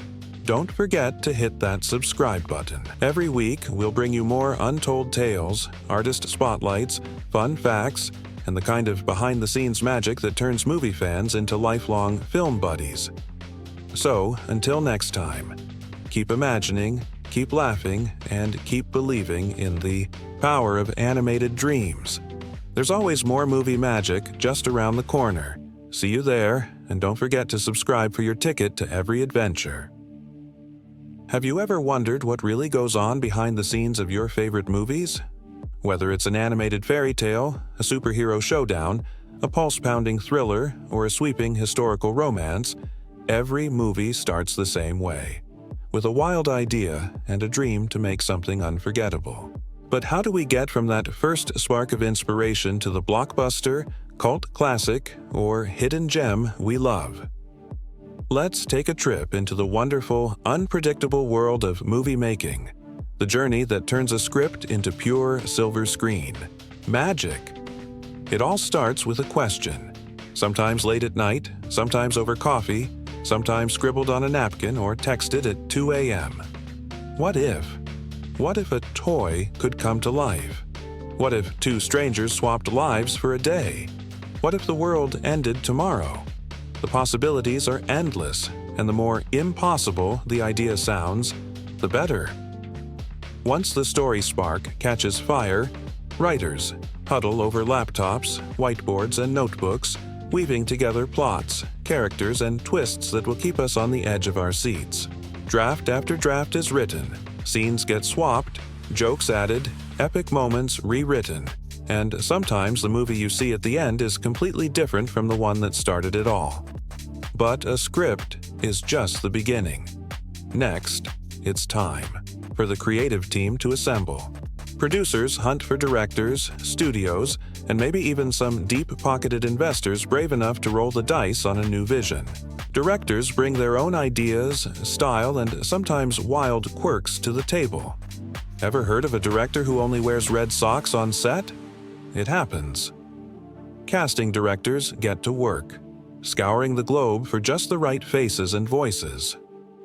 don't forget to hit that subscribe button. Every week, we'll bring you more untold tales, artist spotlights, fun facts, and the kind of behind-the-scenes magic that turns movie fans into lifelong film buddies. So, until next time, keep imagining, keep laughing, and keep believing in the power of animated dreams. There's always more movie magic just around the corner. See you there, and don't forget to subscribe for your ticket to every adventure. Have you ever wondered what really goes on behind the scenes of your favorite movies? Whether it's an animated fairy tale, a superhero showdown, a pulse-pounding thriller, or a sweeping historical romance, every movie starts the same way, with a wild idea and a dream to make something unforgettable. But how do we get from that first spark of inspiration to the blockbuster, cult classic, or hidden gem we love? Let's take a trip into the wonderful, unpredictable world of movie making, the journey that turns a script into pure silver screen. Magic. It all starts with a question, sometimes late at night, sometimes over coffee, sometimes scribbled on a napkin or texted at 2 a.m. What if? What if a toy could come to life? What if two strangers swapped lives for a day? What if the world ended tomorrow? The possibilities are endless, and the more impossible the idea sounds, the better. Once the story spark catches fire, writers huddle over laptops, whiteboards, and notebooks, weaving together plots, characters, and twists that will keep us on the edge of our seats. Draft after draft is written, scenes get swapped, jokes added, epic moments rewritten, and sometimes the movie you see at the end is completely different from the one that started it all. But a script is just the beginning. Next, it's time for the creative team to assemble. Producers hunt for directors, studios, and maybe even some deep-pocketed investors brave enough to roll the dice on a new vision. Directors bring their own ideas, style, and sometimes wild quirks to the table. Ever heard of a director who only wears red socks on set? It happens. Casting directors get to work, scouring the globe for just the right faces and voices.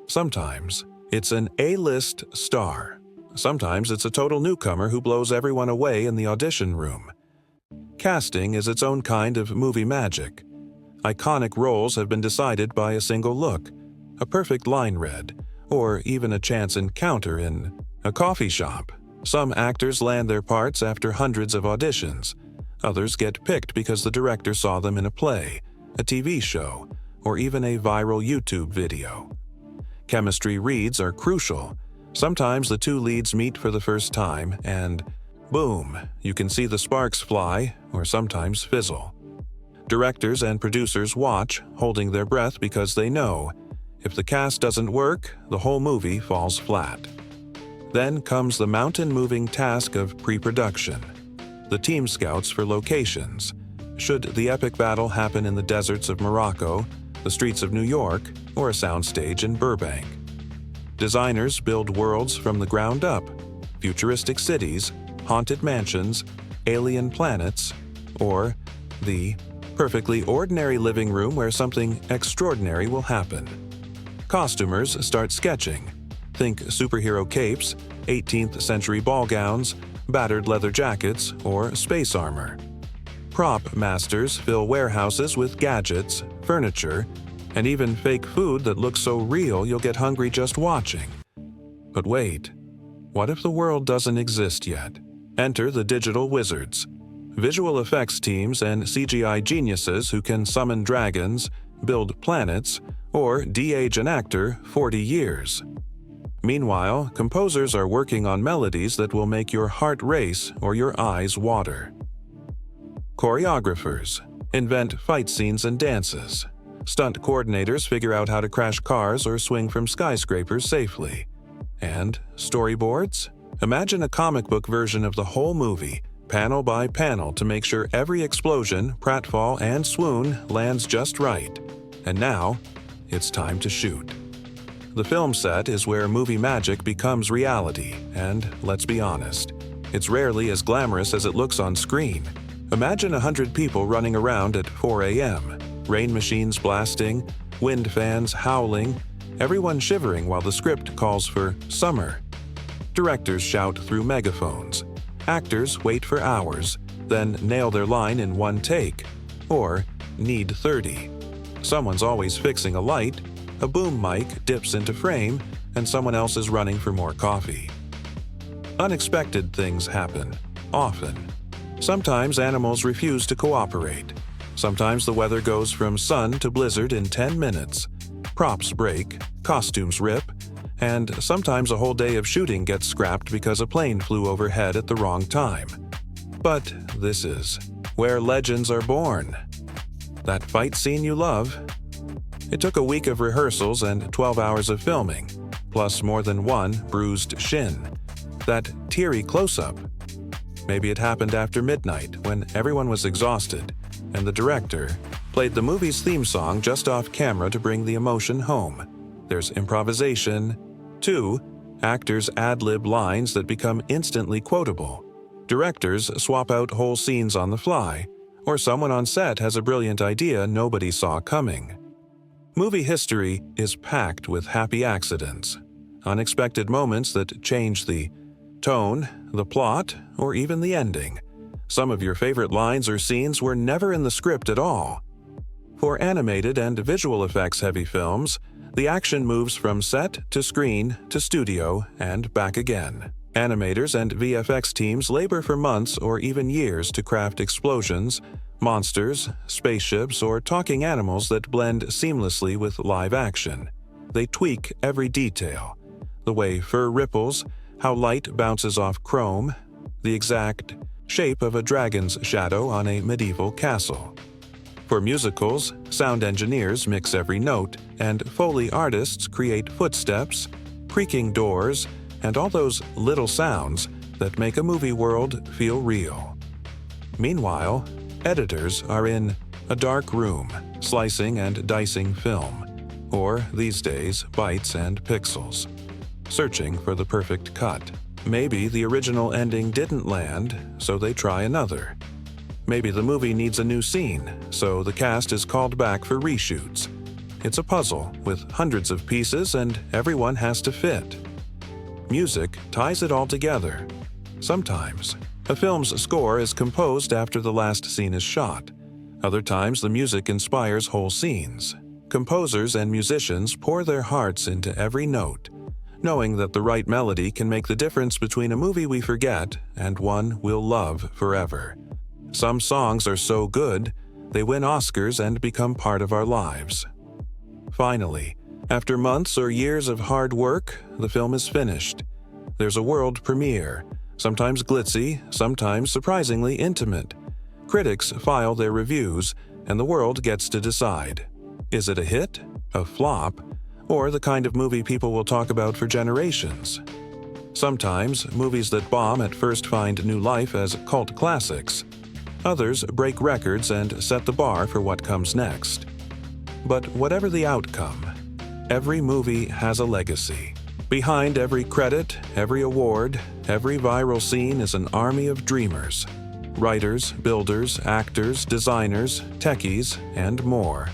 Sometimes it's an A-list star. Sometimes it's a total newcomer who blows everyone away in the audition room. Casting is its own kind of movie magic. Iconic roles have been decided by a single look, a perfect line read, or even a chance encounter in a coffee shop. Some actors land their parts after hundreds of auditions. Others get picked because the director saw them in a play, a TV show, or even a viral YouTube video. Chemistry reads are crucial. Sometimes the two leads meet for the first time and, boom, you can see the sparks fly or sometimes fizzle. Directors and producers watch, holding their breath because they know, if the cast doesn't work, the whole movie falls flat. Then comes the mountain-moving task of pre-production. The team scouts for locations, Should the epic battle happen in the deserts of Morocco, the streets of New York, or a soundstage in Burbank? Designers build worlds from the ground up, futuristic cities, haunted mansions, alien planets, or the perfectly ordinary living room where something extraordinary will happen. Costumers start sketching. Think superhero capes, 18th century ball gowns, battered leather jackets, or space armor. Prop masters fill warehouses with gadgets, furniture, and even fake food that looks so real you'll get hungry just watching. But wait, what if the world doesn't exist yet? Enter the digital wizards, visual effects teams and CGI geniuses who can summon dragons, build planets, or de-age an actor 40 years. Meanwhile, composers are working on melodies that will make your heart race or your eyes water. Choreographers invent fight scenes and dances. Stunt coordinators figure out how to crash cars or swing from skyscrapers safely. And storyboards? Imagine a comic book version of the whole movie, panel by panel, to make sure every explosion, pratfall, and swoon lands just right. And now, it's time to shoot. The film set is where movie magic becomes reality, and let's be honest, it's rarely as glamorous as it looks on screen. Imagine 100 people running around at 4 a.m., rain machines blasting, wind fans howling, everyone shivering while the script calls for summer. Directors shout through megaphones. Actors wait for hours, then nail their line in one take, or need 30. Someone's always fixing a light, a boom mic dips into frame, and someone else is running for more coffee. Unexpected things happen, often. Sometimes animals refuse to cooperate. Sometimes the weather goes from sun to blizzard in 10 minutes. Props break, costumes rip, and sometimes a whole day of shooting gets scrapped because a plane flew overhead at the wrong time. But this is where legends are born. That fight scene you love? It took a week of rehearsals and 12 hours of filming, plus more than one bruised shin. That teary close-up. Maybe it happened after midnight when everyone was exhausted, and the director played the movie's theme song just off camera to bring the emotion home. There's improvisation. 2. Actors ad-lib lines that become instantly quotable. Directors swap out whole scenes on the fly, or someone on set has a brilliant idea nobody saw coming. Movie history is packed with happy accidents, unexpected moments that change the tone, the plot, or even the ending. Some of your favorite lines or scenes were never in the script at all. For animated and visual effects-heavy films, the action moves from set to screen to studio and back again. Animators and VFX teams labor for months or even years to craft explosions, monsters, spaceships, or talking animals that blend seamlessly with live action. They tweak every detail. The way fur ripples, how light bounces off chrome, the exact shape of a dragon's shadow on a medieval castle. For musicals, sound engineers mix every note, and Foley artists create footsteps, creaking doors, and all those little sounds that make a movie world feel real. Meanwhile, editors are in a dark room, slicing and dicing film, or these days, bytes and pixels, searching for the perfect cut. Maybe the original ending didn't land, so they try another. Maybe the movie needs a new scene, so the cast is called back for reshoots. It's a puzzle with hundreds of pieces and everyone has to fit. Music ties it all together. Sometimes, a film's score is composed after the last scene is shot. Other times, the music inspires whole scenes. Composers and musicians pour their hearts into every note, knowing that the right melody can make the difference between a movie we forget and one we'll love forever. Some songs are so good, they win Oscars and become part of our lives. Finally, after months or years of hard work, the film is finished. There's a world premiere, sometimes glitzy, sometimes surprisingly intimate. Critics file their reviews, and the world gets to decide. Is it a hit, a flop, or the kind of movie people will talk about for generations? Sometimes, movies that bomb at first find new life as cult classics. Others break records and set the bar for what comes next. But whatever the outcome, every movie has a legacy. Behind every credit, every award, every viral scene is an army of dreamers. Writers, builders, actors, designers, techies, and more,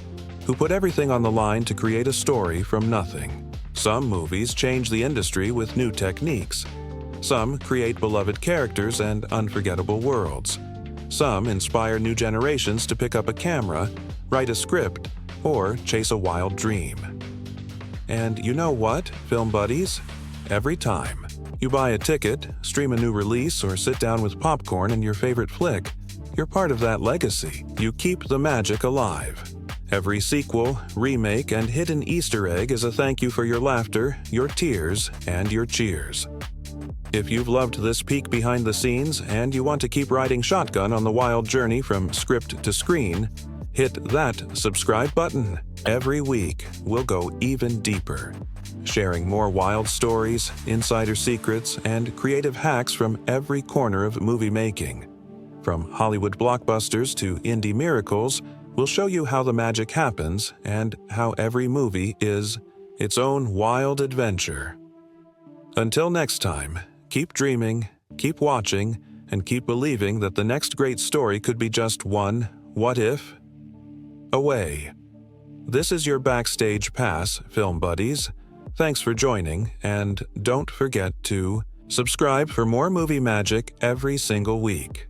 who put everything on the line to create a story from nothing. Some movies change the industry with new techniques. Some create beloved characters and unforgettable worlds. Some inspire new generations to pick up a camera, write a script, or chase a wild dream. And you know what, film buddies? Every time you buy a ticket, stream a new release, or sit down with popcorn and your favorite flick, you're part of that legacy. You keep the magic alive. Every sequel, remake, and hidden Easter egg is a thank you for your laughter, your tears, and your cheers. If you've loved this peek behind the scenes and you want to keep riding shotgun on the wild journey from script to screen, hit that subscribe button. Every week, we'll go even deeper, sharing more wild stories, insider secrets, and creative hacks from every corner of movie making. From Hollywood blockbusters to indie miracles, we'll show you how the magic happens and how every movie is its own wild adventure. Until next time, keep dreaming, keep watching, and keep believing that the next great story could be just one what if away. This is your backstage pass, film buddies. Thanks for joining, and don't forget to subscribe for more movie magic every single week.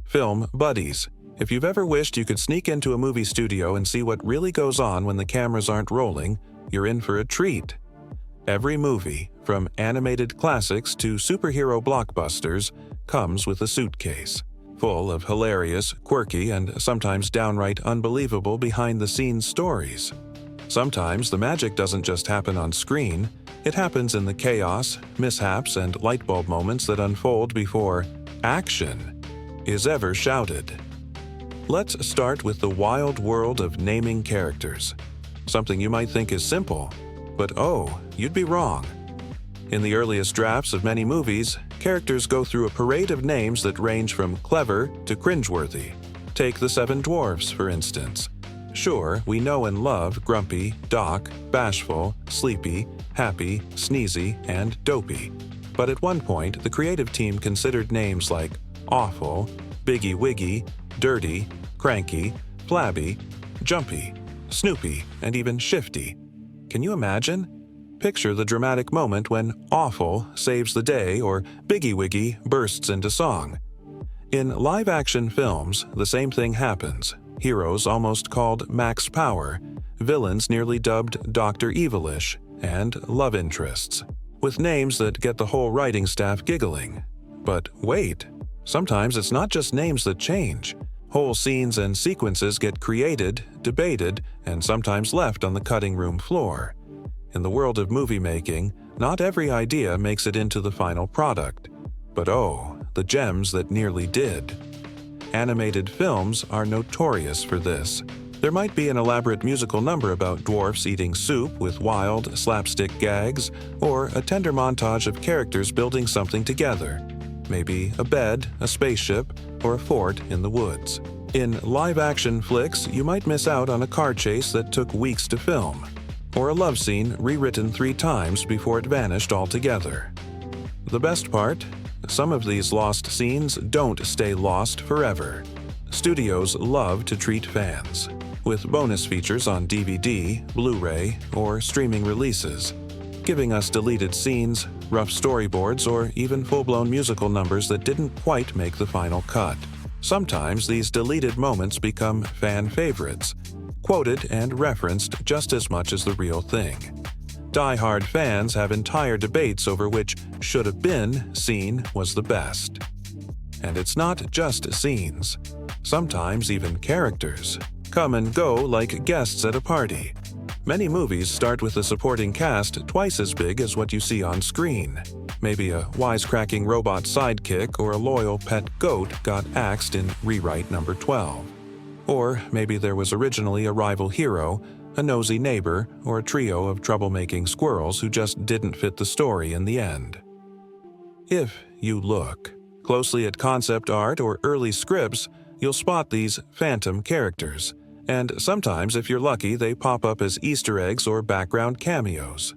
Film buddies. If you've ever wished you could sneak into a movie studio and see what really goes on when the cameras aren't rolling, you're in for a treat. Every movie, from animated classics to superhero blockbusters, comes with a suitcase full of hilarious, quirky, and sometimes downright unbelievable behind-the-scenes stories. Sometimes the magic doesn't just happen on screen, it happens in the chaos, mishaps, and lightbulb moments that unfold before action is ever shouted. Let's start with the wild world of naming characters. Something you might think is simple, but oh, you'd be wrong. In the earliest drafts of many movies, characters go through a parade of names that range from clever to cringeworthy. Take the Seven Dwarfs, for instance. Sure, we know and love Grumpy, Doc, Bashful, Sleepy, Happy, Sneezy, and Dopey. But at one point, the creative team considered names like Awful, Biggie Wiggy, Dirty, Cranky, Flabby, Jumpy, Snoopy, and even Shifty. Can you imagine? Picture the dramatic moment when Awful saves the day or Biggie Wiggy bursts into song. In live-action films, the same thing happens. Heroes almost called Max Power, villains nearly dubbed Dr. Evilish, and love interests, with names that get the whole writing staff giggling. But wait, sometimes it's not just names that change. Whole scenes and sequences get created, debated, and sometimes left on the cutting room floor. In the world of movie making, not every idea makes it into the final product. But oh, the gems that nearly did. Animated films are notorious for this. There might be an elaborate musical number about dwarfs eating soup with wild, slapstick gags, or a tender montage of characters building something together. Maybe a bed, a spaceship, or a fort in the woods. In live-action flicks, you might miss out on a car chase that took weeks to film, or a love scene rewritten 3 times before it vanished altogether. The best part? Some of these lost scenes don't stay lost forever. Studios love to treat fans with bonus features on DVD, Blu-ray, or streaming releases, giving us deleted scenes, rough storyboards, or even full-blown musical numbers that didn't quite make the final cut. Sometimes these deleted moments become fan favorites, quoted and referenced just as much as the real thing. Die-hard fans have entire debates over which should-have-been scene was the best. And it's not just scenes. Sometimes even characters come and go like guests at a party. Many movies start with a supporting cast twice as big as what you see on screen. Maybe a wisecracking robot sidekick or a loyal pet goat got axed in rewrite number 12. Or maybe there was originally a rival hero, a nosy neighbor, or a trio of troublemaking squirrels who just didn't fit the story in the end. If you look, closely at concept art or early scripts, you'll spot these phantom characters, and sometimes, if you're lucky, they pop up as Easter eggs or background cameos.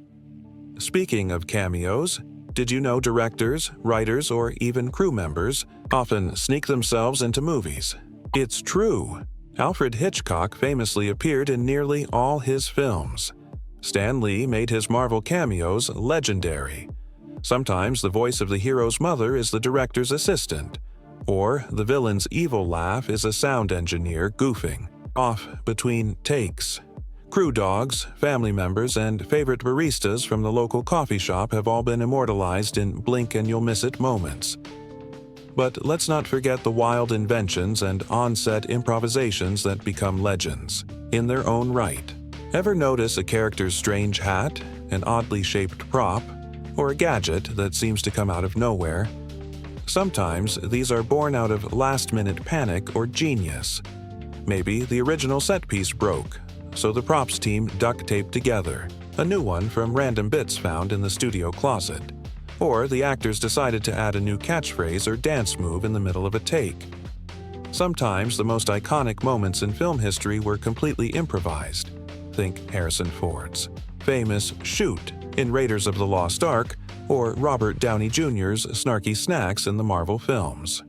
Speaking of cameos, did you know directors, writers, or even crew members often sneak themselves into movies? It's true. Alfred Hitchcock famously appeared in nearly all his films. Stan Lee made his Marvel cameos legendary. Sometimes the voice of the hero's mother is the director's assistant, or the villain's evil laugh is a sound engineer goofing off between takes. Crew dogs, family members, and favorite baristas from the local coffee shop have all been immortalized in blink-and-you'll-miss-it moments. But let's not forget the wild inventions and on-set improvisations that become legends, in their own right. Ever notice a character's strange hat, an oddly shaped prop, or a gadget that seems to come out of nowhere? Sometimes these are born out of last-minute panic or genius. Maybe the original set piece broke, so the props team duct-taped together a new one from random bits found in the studio closet. Or the actors decided to add a new catchphrase or dance move in the middle of a take. Sometimes the most iconic moments in film history were completely improvised. Think Harrison Ford's famous "shoot" in Raiders of the Lost Ark, or Robert Downey Jr.'s snarky snacks in the Marvel films.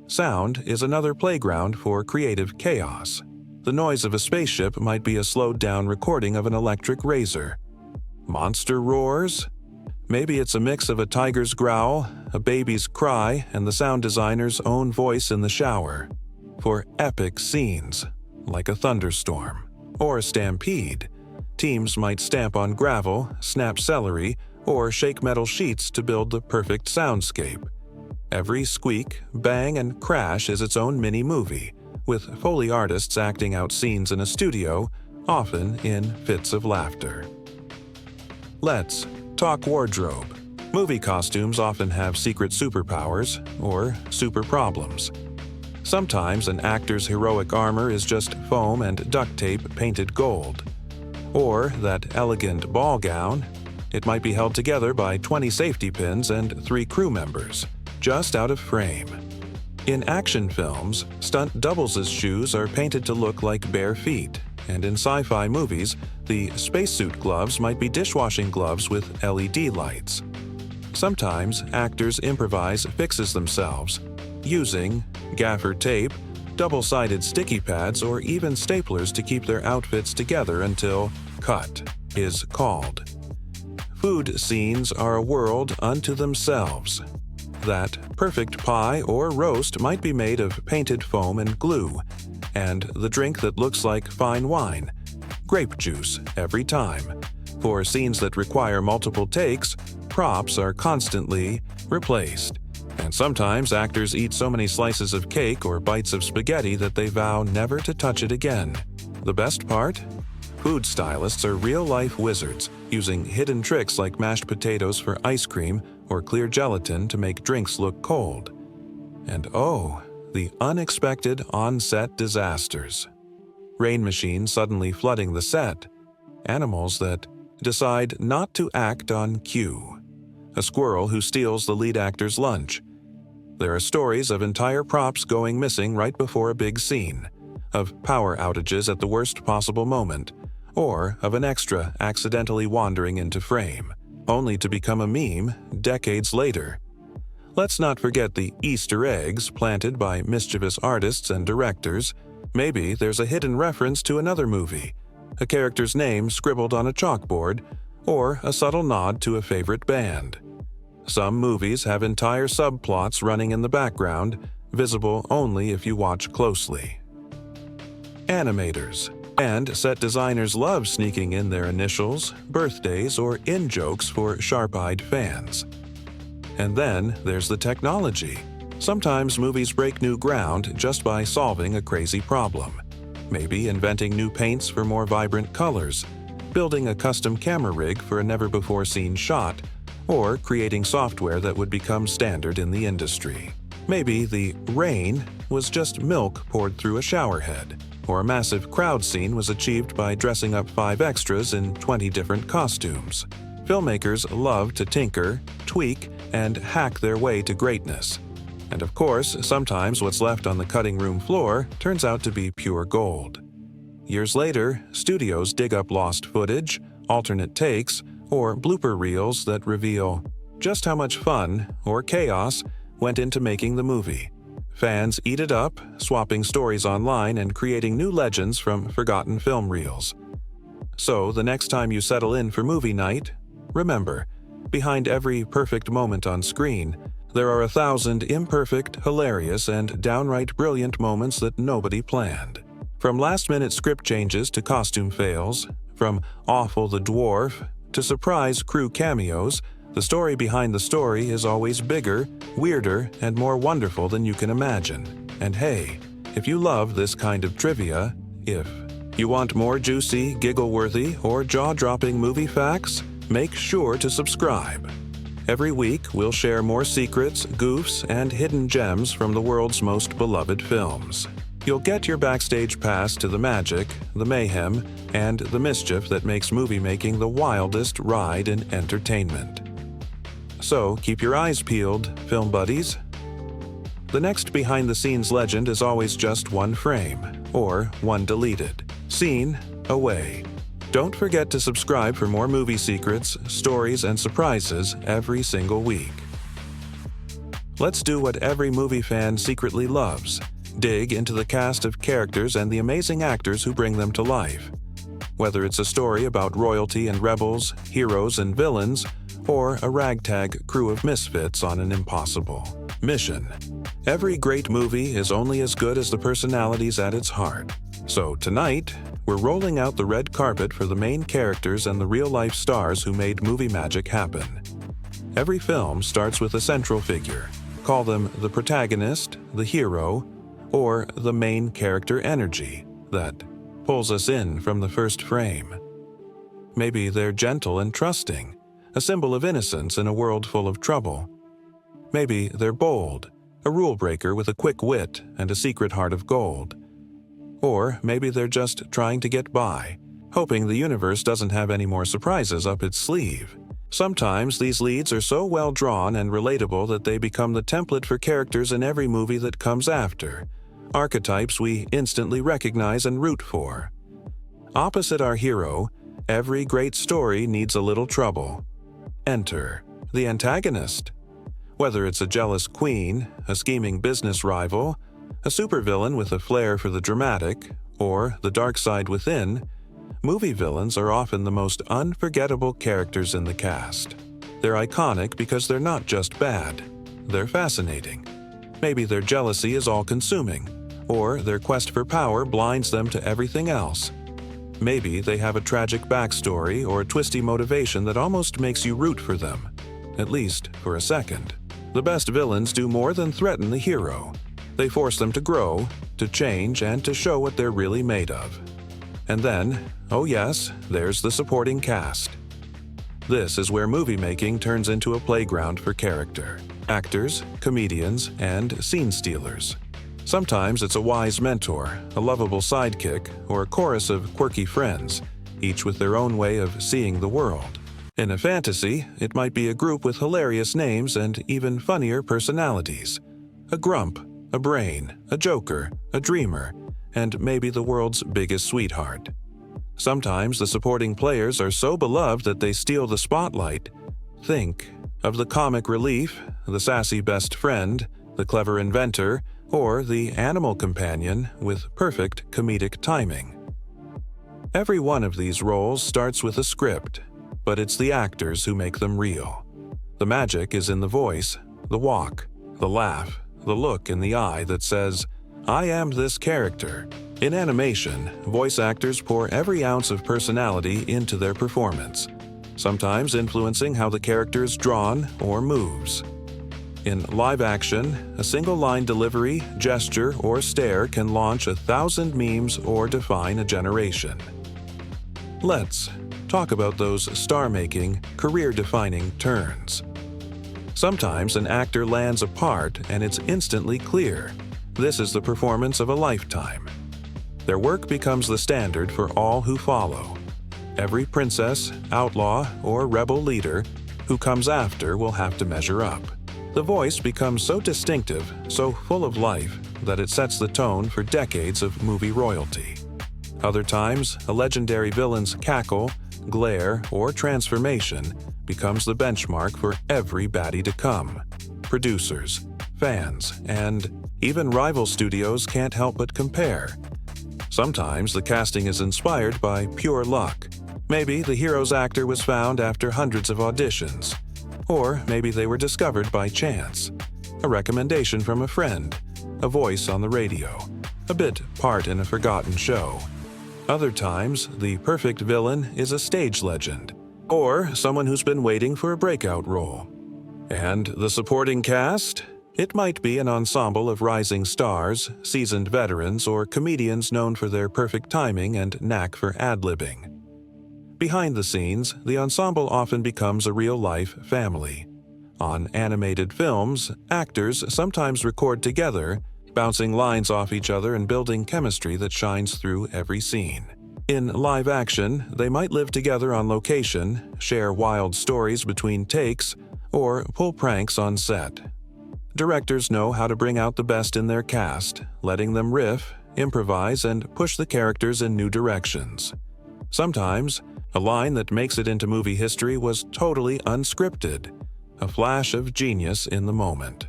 Sound is another playground for creative chaos. The noise of a spaceship might be a slowed-down recording of an electric razor. Monster roars? Maybe it's a mix of a tiger's growl, a baby's cry, and the sound designer's own voice in the shower. For epic scenes, like a thunderstorm or a stampede, teams might stamp on gravel, snap celery, or shake metal sheets to build the perfect soundscape. Every squeak, bang, and crash is its own mini-movie, with Foley artists acting out scenes in a studio, often in fits of laughter. Let's talk wardrobe. Movie costumes often have secret superpowers or super problems. Sometimes an actor's heroic armor is just foam and duct tape painted gold. Or that elegant ball gown, it might be held together by 20 safety pins and 3 crew members, just out of frame. In action films, stunt doubles' shoes are painted to look like bare feet, and in sci-fi movies, the spacesuit gloves might be dishwashing gloves with LED lights. Sometimes actors improvise fixes themselves, using gaffer tape, double-sided sticky pads, or even staplers to keep their outfits together until cut is called. Food scenes are a world unto themselves. That perfect pie or roast might be made of painted foam and glue, and the drink that looks like fine wine, grape juice every time. For scenes that require multiple takes, props are constantly replaced. And sometimes actors eat so many slices of cake or bites of spaghetti that they vow never to touch it again. The best part? Food stylists are real-life wizards, using hidden tricks like mashed potatoes for ice cream or clear gelatin to make drinks look cold. And oh, the unexpected on-set disasters. Rain machines suddenly flooding the set. Animals that decide not to act on cue. A squirrel who steals the lead actor's lunch. There are stories of entire props going missing right before a big scene, of power outages at the worst possible moment, or of an extra accidentally wandering into frame, only to become a meme decades later. Let's not forget the Easter eggs planted by mischievous artists and directors. Maybe there's a hidden reference to another movie, a character's name scribbled on a chalkboard, or a subtle nod to a favorite band. Some movies have entire subplots running in the background, visible only if you watch closely. Animators and set designers love sneaking in their initials, birthdays, or in-jokes for sharp-eyed fans. And then there's the technology. Sometimes movies break new ground just by solving a crazy problem. Maybe inventing new paints for more vibrant colors, building a custom camera rig for a never-before-seen shot, or creating software that would become standard in the industry. Maybe the rain was just milk poured through a shower head, or a massive crowd scene was achieved by dressing up 5 extras in 20 different costumes. Filmmakers love to tinker, tweak, and hack their way to greatness. And of course, sometimes what's left on the cutting room floor turns out to be pure gold. Years later, studios dig up lost footage, alternate takes, or blooper reels that reveal just how much fun, or chaos, went into making the movie. Fans eat it up, swapping stories online and creating new legends from forgotten film reels. So, the next time you settle in for movie night, remember, behind every perfect moment on screen, there are 1,000 imperfect, hilarious, and downright brilliant moments that nobody planned. From last-minute script changes to costume fails, from Awful the Dwarf to surprise crew cameos, the story behind the story is always bigger, weirder, and more wonderful than you can imagine. And hey, if you love this kind of trivia, if you want more juicy, giggle-worthy, or jaw-dropping movie facts, make sure to subscribe. Every week, we'll share more secrets, goofs, and hidden gems from the world's most beloved films. You'll get your backstage pass to the magic, the mayhem, and the mischief that makes movie-making the wildest ride in entertainment. So, keep your eyes peeled, film buddies. The next behind-the-scenes legend is always just one frame, or one deleted scene away. Don't forget to subscribe for more movie secrets, stories, and surprises every single week. Let's do what every movie fan secretly loves: dig into the cast of characters and the amazing actors who bring them to life. Whether it's a story about royalty and rebels, heroes and villains, or a ragtag crew of misfits on an impossible mission, every great movie is only as good as the personalities at its heart. So tonight, we're rolling out the red carpet for the main characters and the real-life stars who made movie magic happen. Every film starts with a central figure. Call them the protagonist, the hero, or the main character energy that pulls us in from the first frame. Maybe they're gentle and trusting, a symbol of innocence in a world full of trouble. Maybe they're bold, a rule breaker with a quick wit and a secret heart of gold. Or maybe they're just trying to get by, hoping the universe doesn't have any more surprises up its sleeve. Sometimes these leads are so well drawn and relatable that they become the template for characters in every movie that comes after, archetypes we instantly recognize and root for. Opposite our hero, every great story needs a little trouble. Enter the antagonist. Whether it's a jealous queen, a scheming business rival, a supervillain with a flair for the dramatic, or the dark side within, movie villains are often the most unforgettable characters in the cast. They're iconic because they're not just bad, they're fascinating. Maybe their jealousy is all-consuming, or their quest for power blinds them to everything else. Maybe they have a tragic backstory or a twisty motivation that almost makes you root for them, at least for a second. The best villains do more than threaten the hero. They force them to grow, to change, and to show what they're really made of. And then, oh yes, there's the supporting cast. This is where movie making turns into a playground for character. Actors, comedians, and scene stealers. Sometimes it's a wise mentor, a lovable sidekick, or a chorus of quirky friends, each with their own way of seeing the world. In a fantasy, it might be a group with hilarious names and even funnier personalities. A grump, a brain, a joker, a dreamer, and maybe the world's biggest sweetheart. Sometimes the supporting players are so beloved that they steal the spotlight. Think of the comic relief, the sassy best friend, the clever inventor, or the animal companion with perfect comedic timing. Every one of these roles starts with a script, but it's the actors who make them real. The magic is in the voice, the walk, the laugh, the look in the eye that says, "I am this character." In animation, voice actors pour every ounce of personality into their performance, sometimes influencing how the character is drawn or moves. In live action, a single line delivery, gesture, or stare can launch 1,000 memes or define a generation. Let's talk about those star-making, career-defining turns. Sometimes an actor lands a part and it's instantly clear. This is the performance of a lifetime. Their work becomes the standard for all who follow. Every princess, outlaw, or rebel leader who comes after will have to measure up. The voice becomes so distinctive, so full of life, that it sets the tone for decades of movie royalty. Other times, a legendary villain's cackle, glare, or transformation becomes the benchmark for every baddie to come. Producers, fans, and even rival studios can't help but compare. Sometimes the casting is inspired by pure luck. Maybe the hero's actor was found after hundreds of auditions. Or maybe they were discovered by chance. A recommendation from a friend, a voice on the radio, a bit part in a forgotten show. Other times, the perfect villain is a stage legend, or someone who's been waiting for a breakout role. And the supporting cast? It might be an ensemble of rising stars, seasoned veterans, or comedians known for their perfect timing and knack for ad-libbing. Behind the scenes, the ensemble often becomes a real-life family. On animated films, actors sometimes record together, bouncing lines off each other and building chemistry that shines through every scene. In live action, they might live together on location, share wild stories between takes, or pull pranks on set. Directors know how to bring out the best in their cast, letting them riff, improvise, and push the characters in new directions. Sometimes, a line that makes it into movie history was totally unscripted, a flash of genius in the moment.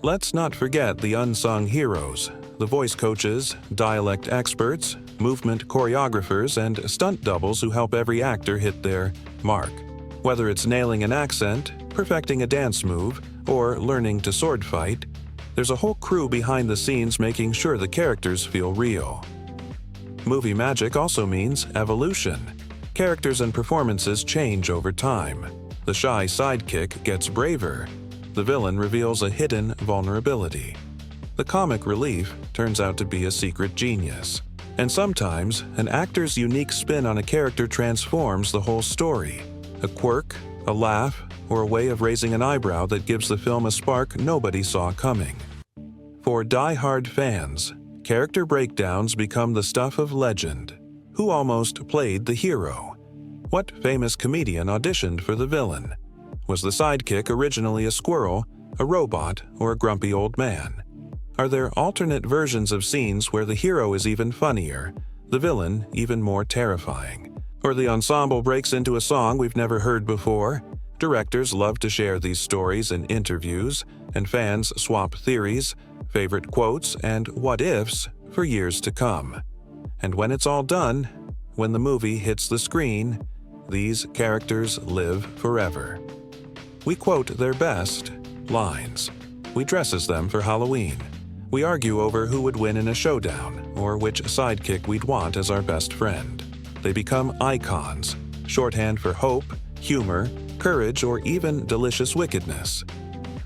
Let's not forget the unsung heroes, the voice coaches, dialect experts, movement choreographers, and stunt doubles who help every actor hit their mark. Whether it's nailing an accent, perfecting a dance move, or learning to sword fight, there's a whole crew behind the scenes making sure the characters feel real. Movie magic also means evolution. Characters and performances change over time. The shy sidekick gets braver. The villain reveals a hidden vulnerability. The comic relief turns out to be a secret genius. And sometimes, an actor's unique spin on a character transforms the whole story. A quirk, a laugh, or a way of raising an eyebrow that gives the film a spark nobody saw coming. For die-hard fans, character breakdowns become the stuff of legend. Who almost played the hero? What famous comedian auditioned for the villain? Was the sidekick originally a squirrel, a robot, or a grumpy old man? Are there alternate versions of scenes where the hero is even funnier, the villain even more terrifying? Or the ensemble breaks into a song we've never heard before? Directors love to share these stories in interviews, and fans swap theories, favorite quotes, and what-ifs for years to come. And when it's all done, when the movie hits the screen, these characters live forever. We quote their best lines. We dress as them for Halloween. We argue over who would win in a showdown, or which sidekick we'd want as our best friend. They become icons, shorthand for hope, humor, courage, or even delicious wickedness.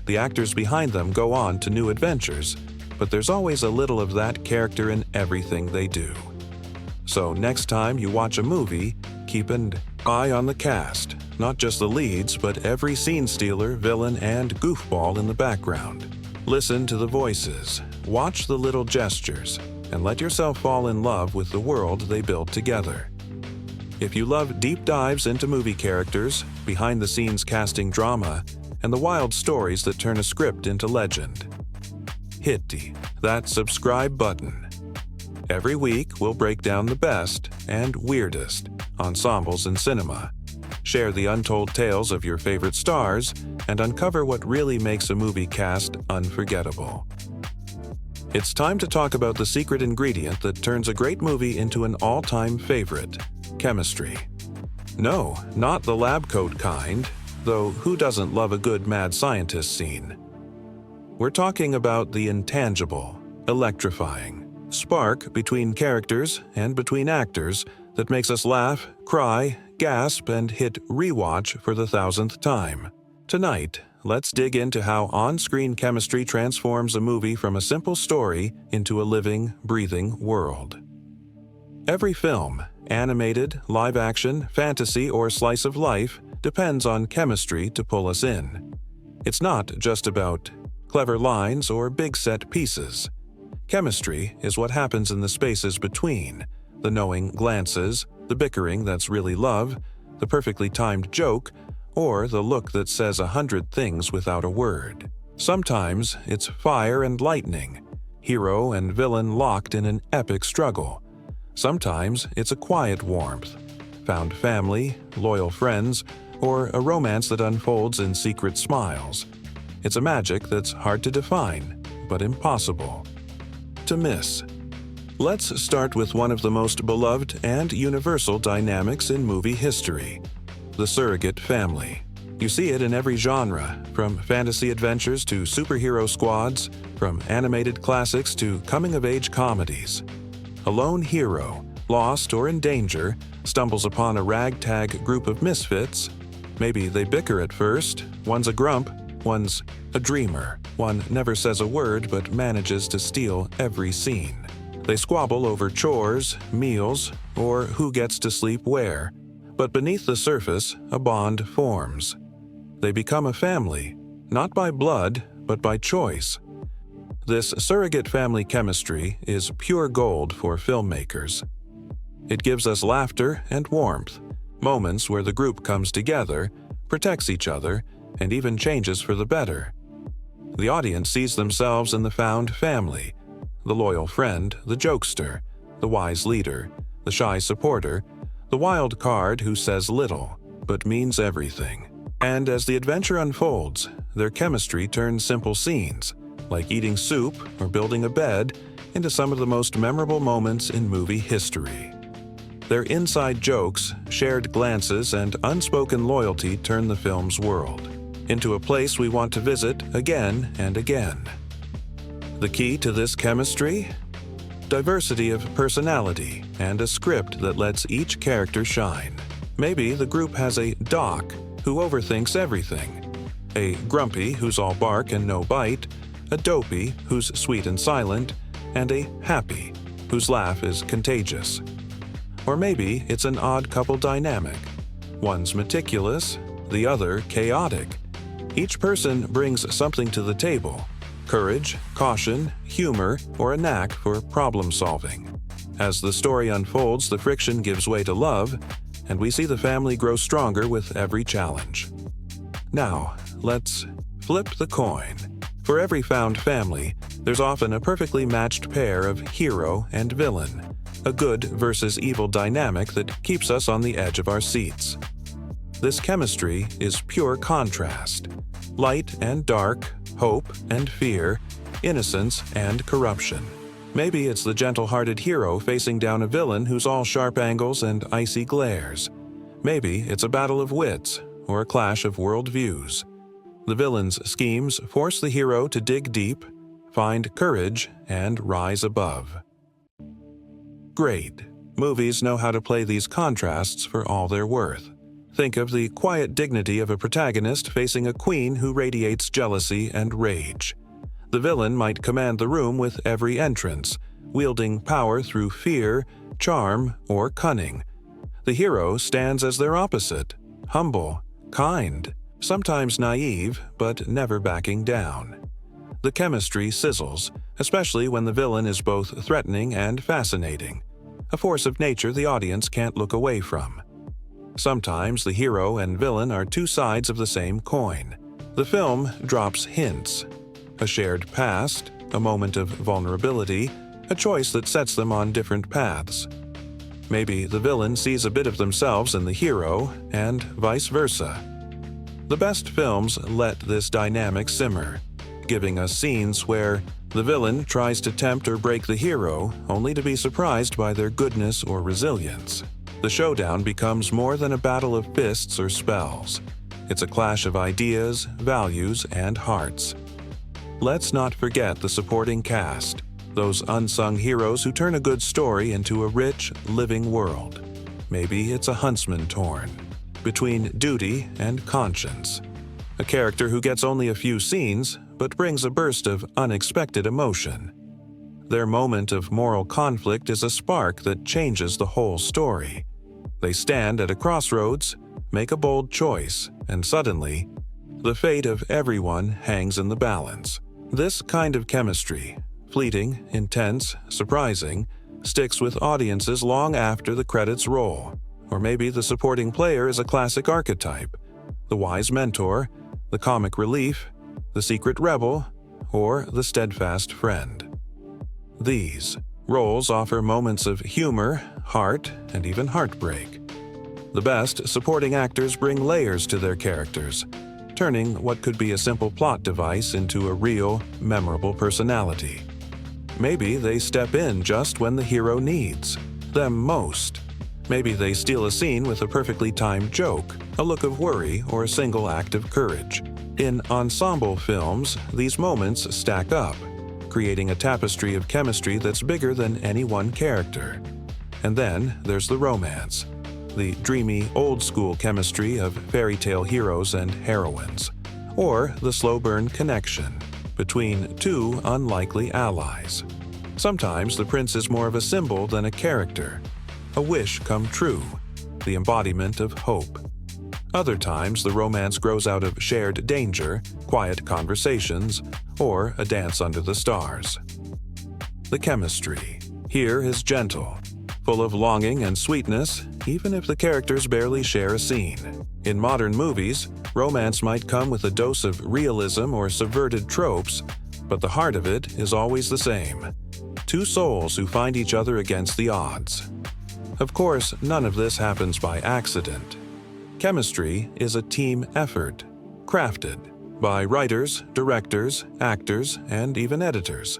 The actors behind them go on to new adventures, but there's always a little of that character in everything they do. So next time you watch a movie, keep an eye on the cast, not just the leads, but every scene stealer, villain, and goofball in the background. Listen to the voices, watch the little gestures, and let yourself fall in love with the world they build together. If you love deep dives into movie characters, behind-the-scenes casting drama, and the wild stories that turn a script into legend, hit that subscribe button. Every week, we'll break down the best and weirdest ensembles in cinema, share the untold tales of your favorite stars, and uncover what really makes a movie cast unforgettable. It's time to talk about the secret ingredient that turns a great movie into an all-time favorite: chemistry. No, not the lab coat kind, though who doesn't love a good mad scientist scene? We're talking about the intangible, electrifying spark between characters and between actors that makes us laugh, cry, gasp, and hit rewatch for the 1000th time. Tonight, let's dig into how on-screen chemistry transforms a movie from a simple story into a living, breathing world. Every film, animated, live-action, fantasy, or slice of life, depends on chemistry to pull us in. It's not just about clever lines or big set pieces. Chemistry is what happens in the spaces between, the knowing glances, the bickering that's really love, the perfectly timed joke, or the look that says 100 things without a word. Sometimes it's fire and lightning, hero and villain locked in an epic struggle. Sometimes it's a quiet warmth, found family, loyal friends, or a romance that unfolds in secret smiles. It's a magic that's hard to define, but impossible to miss. Let's start with one of the most beloved and universal dynamics in movie history: the surrogate family. You see it in every genre, from fantasy adventures to superhero squads, from animated classics to coming-of-age comedies. A lone hero, lost or in danger, stumbles upon a ragtag group of misfits. Maybe they bicker at first. One's a grump, one's a dreamer. One never says a word but manages to steal every scene. They squabble over chores, meals, or who gets to sleep where. But beneath the surface, a bond forms. They become a family, not by blood, but by choice. This surrogate family chemistry is pure gold for filmmakers. It gives us laughter and warmth, moments where the group comes together, protects each other, and even changes for the better. The audience sees themselves in the found family: the loyal friend, the jokester, the wise leader, the shy supporter, the wild card who says little but means everything. And as the adventure unfolds, their chemistry turns simple scenes, like eating soup or building a bed, into some of the most memorable moments in movie history. Their inside jokes, shared glances, and unspoken loyalty turn the film's world into a place we want to visit again and again. The key to this chemistry? Diversity of personality and a script that lets each character shine. Maybe the group has a Doc who overthinks everything, a Grumpy who's all bark and no bite, a Dopey who's sweet and silent, and a Happy whose laugh is contagious. Or maybe it's an odd couple dynamic. One's meticulous, the other chaotic. Each person brings something to the table: courage, caution, humor, or a knack for problem solving. As the story unfolds, the friction gives way to love, and we see the family grow stronger with every challenge. Now, let's flip the coin. For every found family, there's often a perfectly matched pair of hero and villain, a good versus evil dynamic that keeps us on the edge of our seats. This chemistry is pure contrast: light and dark, hope and fear, innocence and corruption. Maybe it's the gentle-hearted hero facing down a villain who's all sharp angles and icy glares. Maybe it's a battle of wits or a clash of worldviews. The villain's schemes force the hero to dig deep, find courage, and rise above. Great. Movies know how to play these contrasts for all they're worth. Think of the quiet dignity of a protagonist facing a queen who radiates jealousy and rage. The villain might command the room with every entrance, wielding power through fear, charm, or cunning. The hero stands as their opposite: humble, kind, sometimes naive, but never backing down. The chemistry sizzles, especially when the villain is both threatening and fascinating, a force of nature the audience can't look away from. Sometimes the hero and villain are two sides of the same coin. The film drops hints: a shared past, a moment of vulnerability, a choice that sets them on different paths. Maybe the villain sees a bit of themselves in the hero, and vice versa. The best films let this dynamic simmer, giving us scenes where the villain tries to tempt or break the hero, only to be surprised by their goodness or resilience. The showdown becomes more than a battle of fists or spells. It's a clash of ideas, values, and hearts. Let's not forget the supporting cast, those unsung heroes who turn a good story into a rich, living world. Maybe it's a huntsman torn between duty and conscience, a character who gets only a few scenes but brings a burst of unexpected emotion. Their moment of moral conflict is a spark that changes the whole story. They stand at a crossroads, make a bold choice, and suddenly, the fate of everyone hangs in the balance. This kind of chemistry, fleeting, intense, surprising, sticks with audiences long after the credits roll. Or maybe the supporting player is a classic archetype: the wise mentor, the comic relief, the secret rebel, or the steadfast friend. These roles offer moments of humor, heart, and even heartbreak. The best supporting actors bring layers to their characters, turning what could be a simple plot device into a real, memorable personality. Maybe they step in just when the hero needs them most. Maybe they steal a scene with a perfectly timed joke, a look of worry, or a single act of courage. In ensemble films, these moments stack up, creating a tapestry of chemistry that's bigger than any one character. And then there's the romance, the dreamy, old-school chemistry of fairy tale heroes and heroines, or the slow-burn connection between two unlikely allies. Sometimes the prince is more of a symbol than a character, a wish come true, the embodiment of hope. Other times, the romance grows out of shared danger, quiet conversations, or a dance under the stars. The chemistry here is gentle, full of longing and sweetness, even if the characters barely share a scene. In modern movies, romance might come with a dose of realism or subverted tropes, but the heart of it is always the same: two souls who find each other against the odds. Of course, none of this happens by accident. Chemistry is a team effort, crafted by writers, directors, actors, and even editors.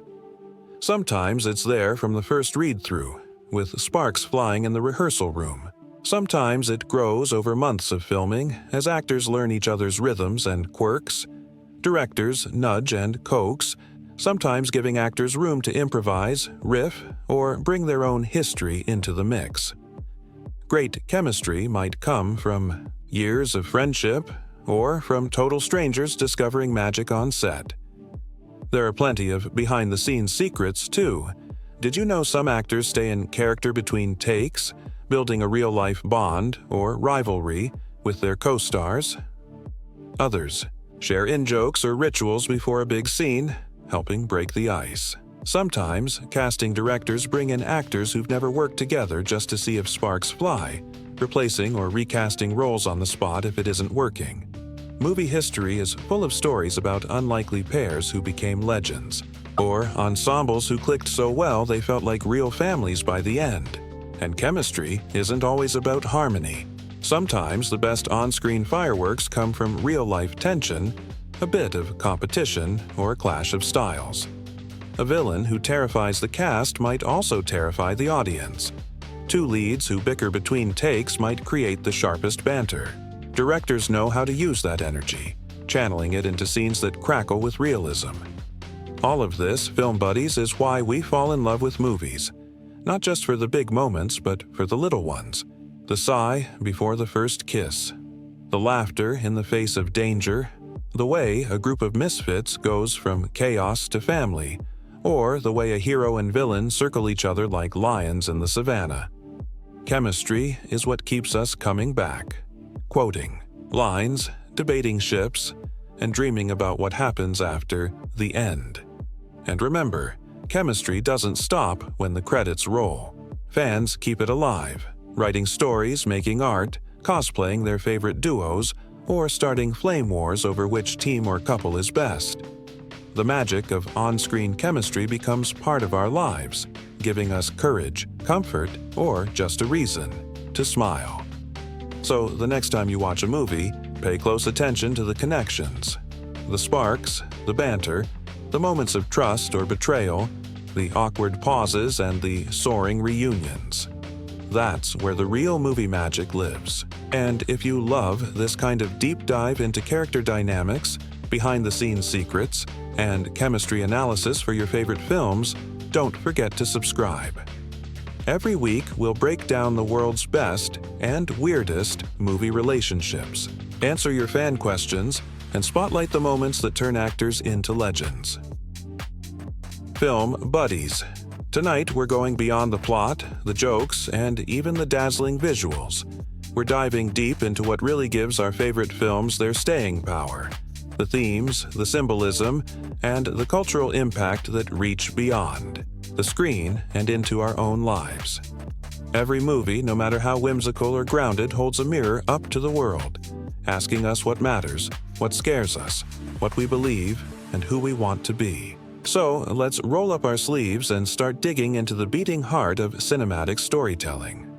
Sometimes it's there from the first read-through, with sparks flying in the rehearsal room. Sometimes it grows over months of filming as actors learn each other's rhythms and quirks. Directors nudge and coax, sometimes giving actors room to improvise, riff, or bring their own history into the mix. Great chemistry might come from years of friendship or from total strangers discovering magic on set. There are plenty of behind-the-scenes secrets, too. Did you know some actors stay in character between takes, building a real-life bond or rivalry with their co-stars? Others share in-jokes or rituals before a big scene, helping break the ice. Sometimes, casting directors bring in actors who've never worked together just to see if sparks fly, replacing or recasting roles on the spot if it isn't working. Movie history is full of stories about unlikely pairs who became legends, or ensembles who clicked so well they felt like real families by the end. And chemistry isn't always about harmony. Sometimes the best on-screen fireworks come from real-life tension, a bit of competition, or a clash of styles. A villain who terrifies the cast might also terrify the audience. Two leads who bicker between takes might create the sharpest banter. Directors know how to use that energy, channeling it into scenes that crackle with realism. All of this, film buddies, is why we fall in love with movies. Not just for the big moments, but for the little ones. The sigh before the first kiss. The laughter in the face of danger. The way a group of misfits goes from chaos to family. Or the way a hero and villain circle each other like lions in the savannah. Chemistry is what keeps us coming back, quoting lines, debating ships, and dreaming about what happens after the end. And remember, chemistry doesn't stop when the credits roll. Fans keep it alive, writing stories, making art, cosplaying their favorite duos, or starting flame wars over which team or couple is best. The magic of on-screen chemistry becomes part of our lives, giving us courage, comfort, or just a reason to smile. So the next time you watch a movie, pay close attention to the connections, the sparks, the banter, the moments of trust or betrayal, the awkward pauses, and the soaring reunions. That's where the real movie magic lives. And if you love this kind of deep dive into character dynamics, behind-the-scenes secrets, and chemistry analysis for your favorite films, don't forget to subscribe. Every week, we'll break down the world's best and weirdest movie relationships, answer your fan questions, and spotlight the moments that turn actors into legends. Film Buddies. Tonight, we're going beyond the plot, the jokes, and even the dazzling visuals. We're diving deep into what really gives our favorite films their staying power. The themes, the symbolism, and the cultural impact that reach beyond the screen and into our own lives. Every movie, no matter how whimsical or grounded, holds a mirror up to the world. asking us what matters, what scares us, what we believe, and who we want to be. So, let's roll up our sleeves and start digging into the beating heart of cinematic storytelling.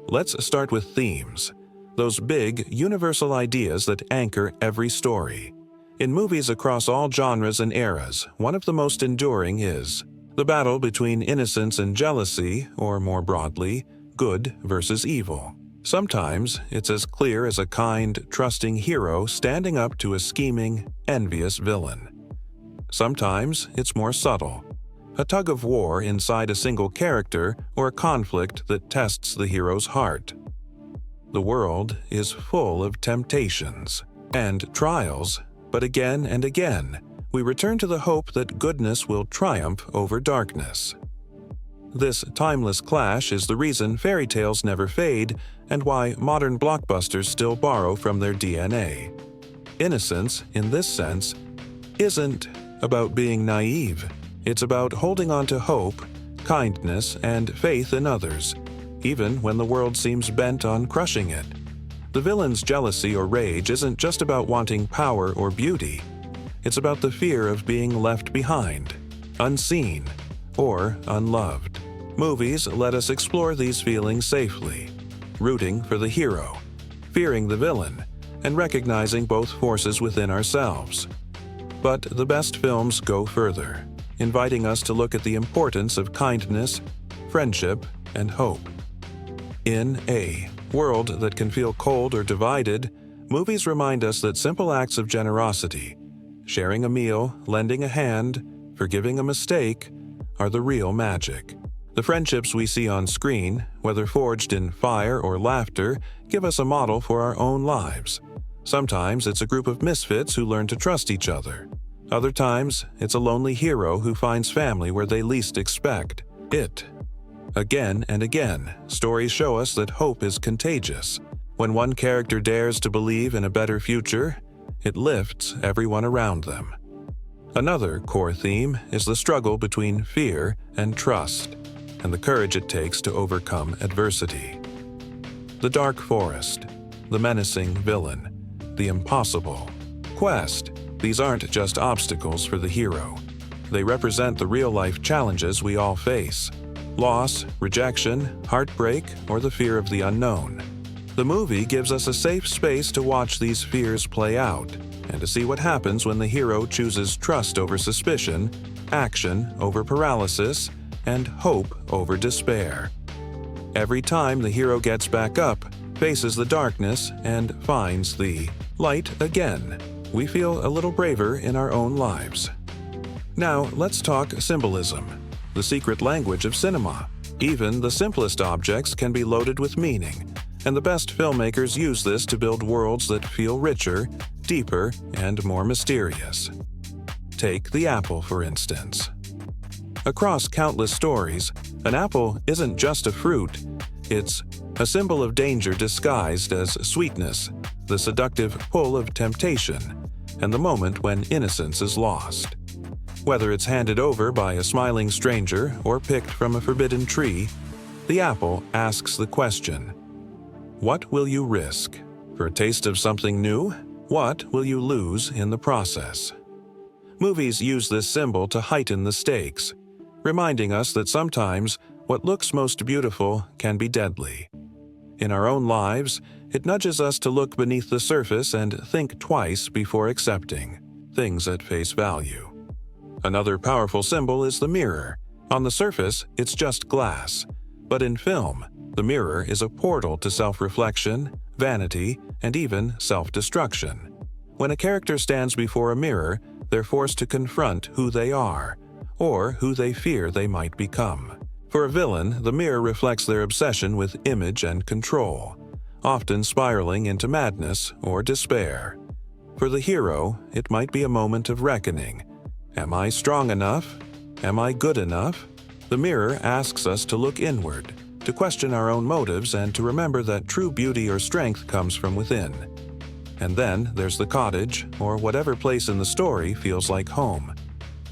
Let's start with themes, those big, universal ideas that anchor every story. In movies across all genres and eras, one of the most enduring is the battle between innocence and jealousy, or more broadly, good versus evil. Sometimes it's as clear as a kind, trusting hero standing up to a scheming, envious villain. Sometimes it's more subtle, a tug-of-war inside a single character or a conflict that tests the hero's heart. The world is full of temptations and trials, but again and again, we return to the hope that goodness will triumph over darkness. This timeless clash is the reason fairy tales never fade and why modern blockbusters still borrow from their DNA. Innocence, in this sense, isn't about being naive. It's about holding on to hope, kindness, and faith in others, even when the world seems bent on crushing it. The villain's jealousy or rage isn't just about wanting power or beauty. It's about the fear of being left behind, unseen, or unloved. Movies let us explore these feelings safely, rooting for the hero, fearing the villain, and recognizing both forces within ourselves. But the best films go further, inviting us to look at the importance of kindness, friendship, and hope. In a world that can feel cold or divided, movies remind us that simple acts of generosity, sharing a meal, lending a hand, forgiving a mistake, are the real magic. The friendships we see on screen, whether forged in fire or laughter, give us a model for our own lives. Sometimes it's a group of misfits who learn to trust each other. Other times, it's a lonely hero who finds family where they least expect it. Again and again, stories show us that hope is contagious. When one character dares to believe in a better future, it lifts everyone around them. Another core theme is the struggle between fear and trust, and the courage it takes to overcome adversity. The dark forest, the menacing villain, the impossible quest. These aren't just obstacles for the hero. They represent the real-life challenges we all face: loss, rejection, heartbreak, or the fear of the unknown. The movie gives us a safe space to watch these fears play out and to see what happens when the hero chooses trust over suspicion, action over paralysis, and hope over despair. Every time the hero gets back up, faces the darkness, and finds the light again, we feel a little braver in our own lives. Now, let's talk symbolism, the secret language of cinema. Even the simplest objects can be loaded with meaning, and the best filmmakers use this to build worlds that feel richer, deeper, and more mysterious. Take the apple, for instance. Across countless stories, an apple isn't just a fruit, it's a symbol of danger disguised as sweetness, the seductive pull of temptation, and the moment when innocence is lost. Whether it's handed over by a smiling stranger or picked from a forbidden tree, the apple asks the question, what will you risk? For a taste of something new? What will you lose in the process? Movies use this symbol to heighten the stakes, reminding us that sometimes what looks most beautiful can be deadly. In our own lives, it nudges us to look beneath the surface and think twice before accepting things at face value. Another powerful symbol is the mirror. On the surface, it's just glass, but in film, the mirror is a portal to self-reflection, vanity, and even self-destruction. When a character stands before a mirror, they're forced to confront who they are, or who they fear they might become. For a villain, the mirror reflects their obsession with image and control, often spiraling into madness or despair. For the hero, it might be a moment of reckoning. Am I strong enough? Am I good enough? The mirror asks us to look inward, to question our own motives, and to remember that true beauty or strength comes from within. And then there's the cottage, or whatever place in the story feels like home.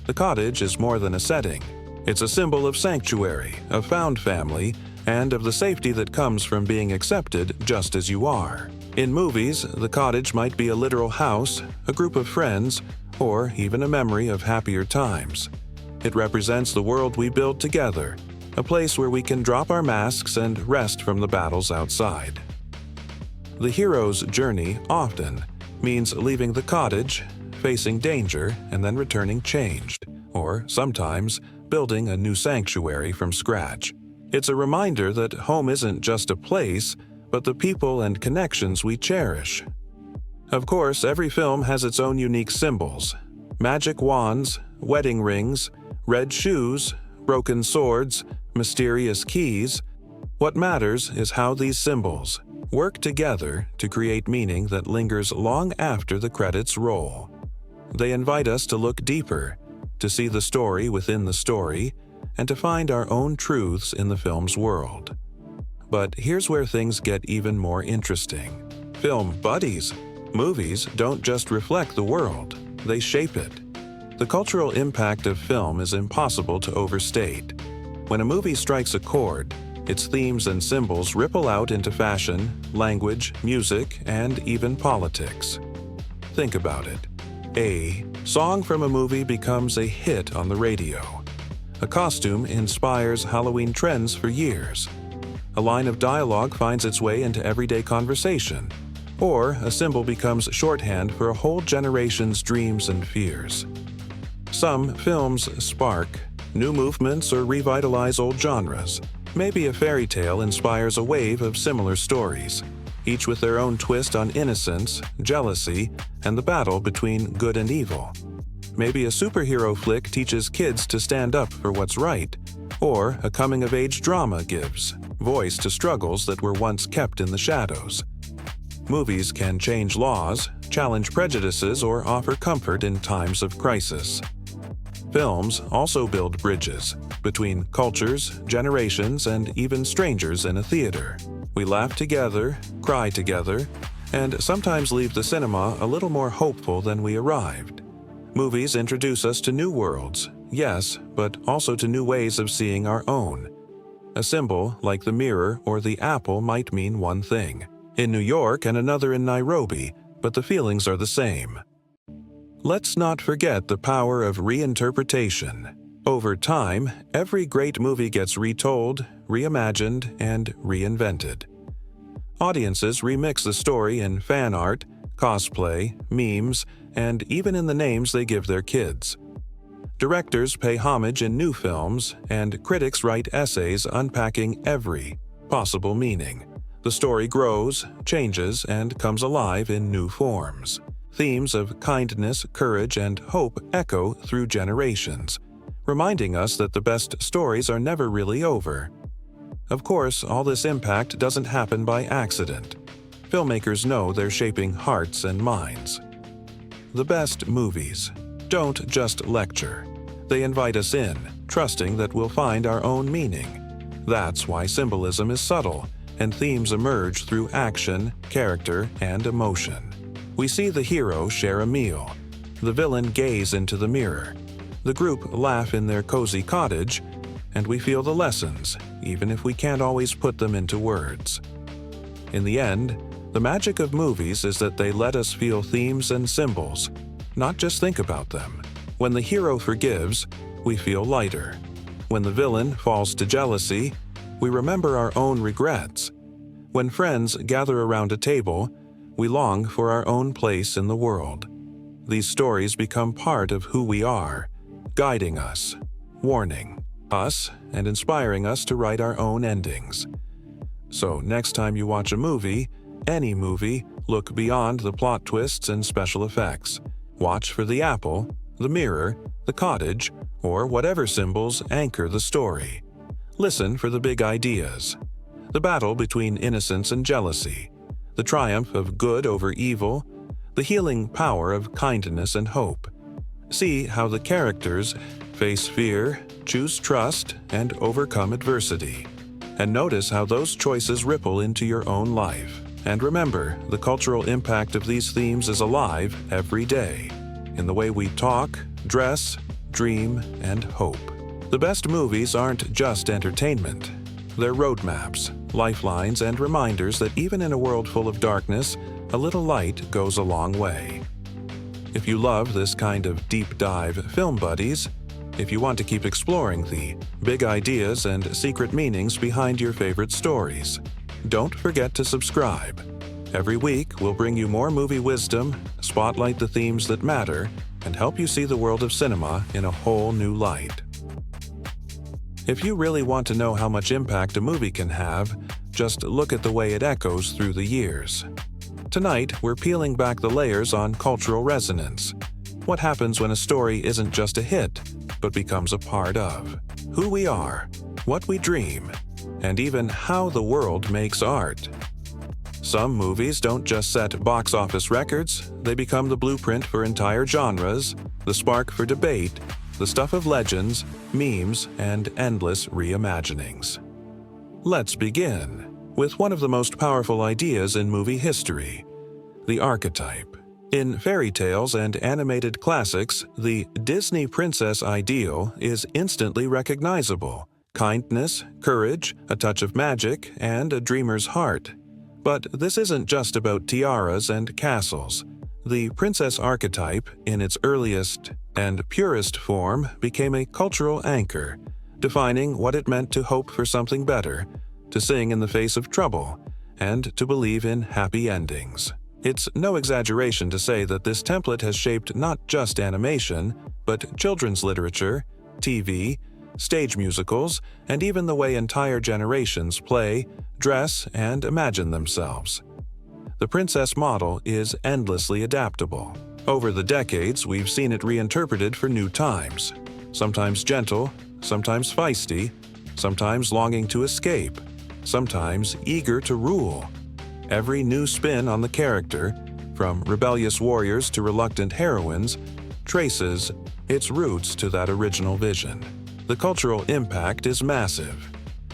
The cottage is more than a setting. It's a symbol of sanctuary, of found family, and of the safety that comes from being accepted just as you are. In movies, the cottage might be a literal house, a group of friends, or even a memory of happier times. It represents the world we build together, a place where we can drop our masks and rest from the battles outside. The hero's journey often means leaving the cottage, facing danger, and then returning changed, or sometimes building a new sanctuary from scratch. It's a reminder that home isn't just a place, but the people and connections we cherish. Of course, every film has its own unique symbols: magic wands, wedding rings, red shoes, broken swords, mysterious keys. What matters is how these symbols work together to create meaning that lingers long after the credits roll. They invite us to look deeper, to see the story within the story, and to find our own truths in the film's world. But here's where things get even more interesting. Film buddies. Movies don't just reflect the world, they shape it. The cultural impact of film is impossible to overstate. When a movie strikes a chord, its themes and symbols ripple out into fashion, language, music, and even politics. Think about it. A song from a movie becomes a hit on the radio. A costume inspires Halloween trends for years. A line of dialogue finds its way into everyday conversation. Or a symbol becomes shorthand for a whole generation's dreams and fears. Some films spark new movements or revitalize old genres. Maybe a fairy tale inspires a wave of similar stories, each with their own twist on innocence, jealousy, and the battle between good and evil. Maybe a superhero flick teaches kids to stand up for what's right, or a coming-of-age drama gives voice to struggles that were once kept in the shadows. Movies can change laws, challenge prejudices, or offer comfort in times of crisis. Films also build bridges between cultures, generations, and even strangers in a theater. We laugh together, cry together, and sometimes leave the cinema a little more hopeful than we arrived. Movies introduce us to new worlds, yes, but also to new ways of seeing our own. A symbol like the mirror or the apple might mean one thing in New York and another in Nairobi, but the feelings are the same. Let's not forget the power of reinterpretation. Over time, every great movie gets retold, reimagined, and reinvented. Audiences remix the story in fan art, cosplay, memes, and even in the names they give their kids. Directors pay homage in new films, and critics write essays unpacking every possible meaning. The story grows, changes, and comes alive in new forms. Themes of kindness, courage, and hope echo through generations, reminding us that the best stories are never really over. Of course, all this impact doesn't happen by accident. Filmmakers know they're shaping hearts and minds. The best movies don't just lecture. They invite us in, trusting that we'll find our own meaning. That's why symbolism is subtle, and themes emerge through action, character, and emotion. We see the hero share a meal, the villain gaze into the mirror, the group laugh in their cozy cottage, and we feel the lessons, even if we can't always put them into words. In the end, the magic of movies is that they let us feel themes and symbols, not just think about them. When the hero forgives, we feel lighter. When the villain falls to jealousy, we remember our own regrets. When friends gather around a table, we long for our own place in the world. These stories become part of who we are, guiding us, warning us, and inspiring us to write our own endings. So next time you watch a movie, any movie, look beyond the plot twists and special effects. Watch for the apple, the mirror, the cottage, or whatever symbols anchor the story. Listen for the big ideas. The battle between innocence and jealousy, the triumph of good over evil, the healing power of kindness and hope. See how the characters face fear, choose trust, and overcome adversity. And notice how those choices ripple into your own life. And remember, the cultural impact of these themes is alive every day, in the way we talk, dress, dream, and hope. The best movies aren't just entertainment. They're roadmaps, lifelines, and reminders that even in a world full of darkness, a little light goes a long way. If you love this kind of deep dive film buddies, if you want to keep exploring the big ideas and secret meanings behind your favorite stories, don't forget to subscribe. Every week, we'll bring you more movie wisdom, spotlight the themes that matter, and help you see the world of cinema in a whole new light. If you really want to know how much impact a movie can have, just look at the way it echoes through the years. Tonight, we're peeling back the layers on cultural resonance. What happens when a story isn't just a hit, but becomes a part of who we are, what we dream, and even how the world makes art. Some movies don't just set box office records, they become the blueprint for entire genres, the spark for debate, the stuff of legends, memes, and endless reimaginings. Let's begin with one of the most powerful ideas in movie history, the archetype. In fairy tales and animated classics, the Disney princess ideal is instantly recognizable: kindness, courage, a touch of magic, and a dreamer's heart. But this isn't just about tiaras and castles. The princess archetype, in its earliest and purest form, became a cultural anchor, defining what it meant to hope for something better, to sing in the face of trouble, and to believe in happy endings. It's no exaggeration to say that this template has shaped not just animation, but children's literature, TV, stage musicals, and even the way entire generations play, dress, and imagine themselves. The princess model is endlessly adaptable. Over the decades, we've seen it reinterpreted for new times. Sometimes gentle, sometimes feisty, sometimes longing to escape, sometimes eager to rule. Every new spin on the character, from rebellious warriors to reluctant heroines, traces its roots to that original vision. The cultural impact is massive.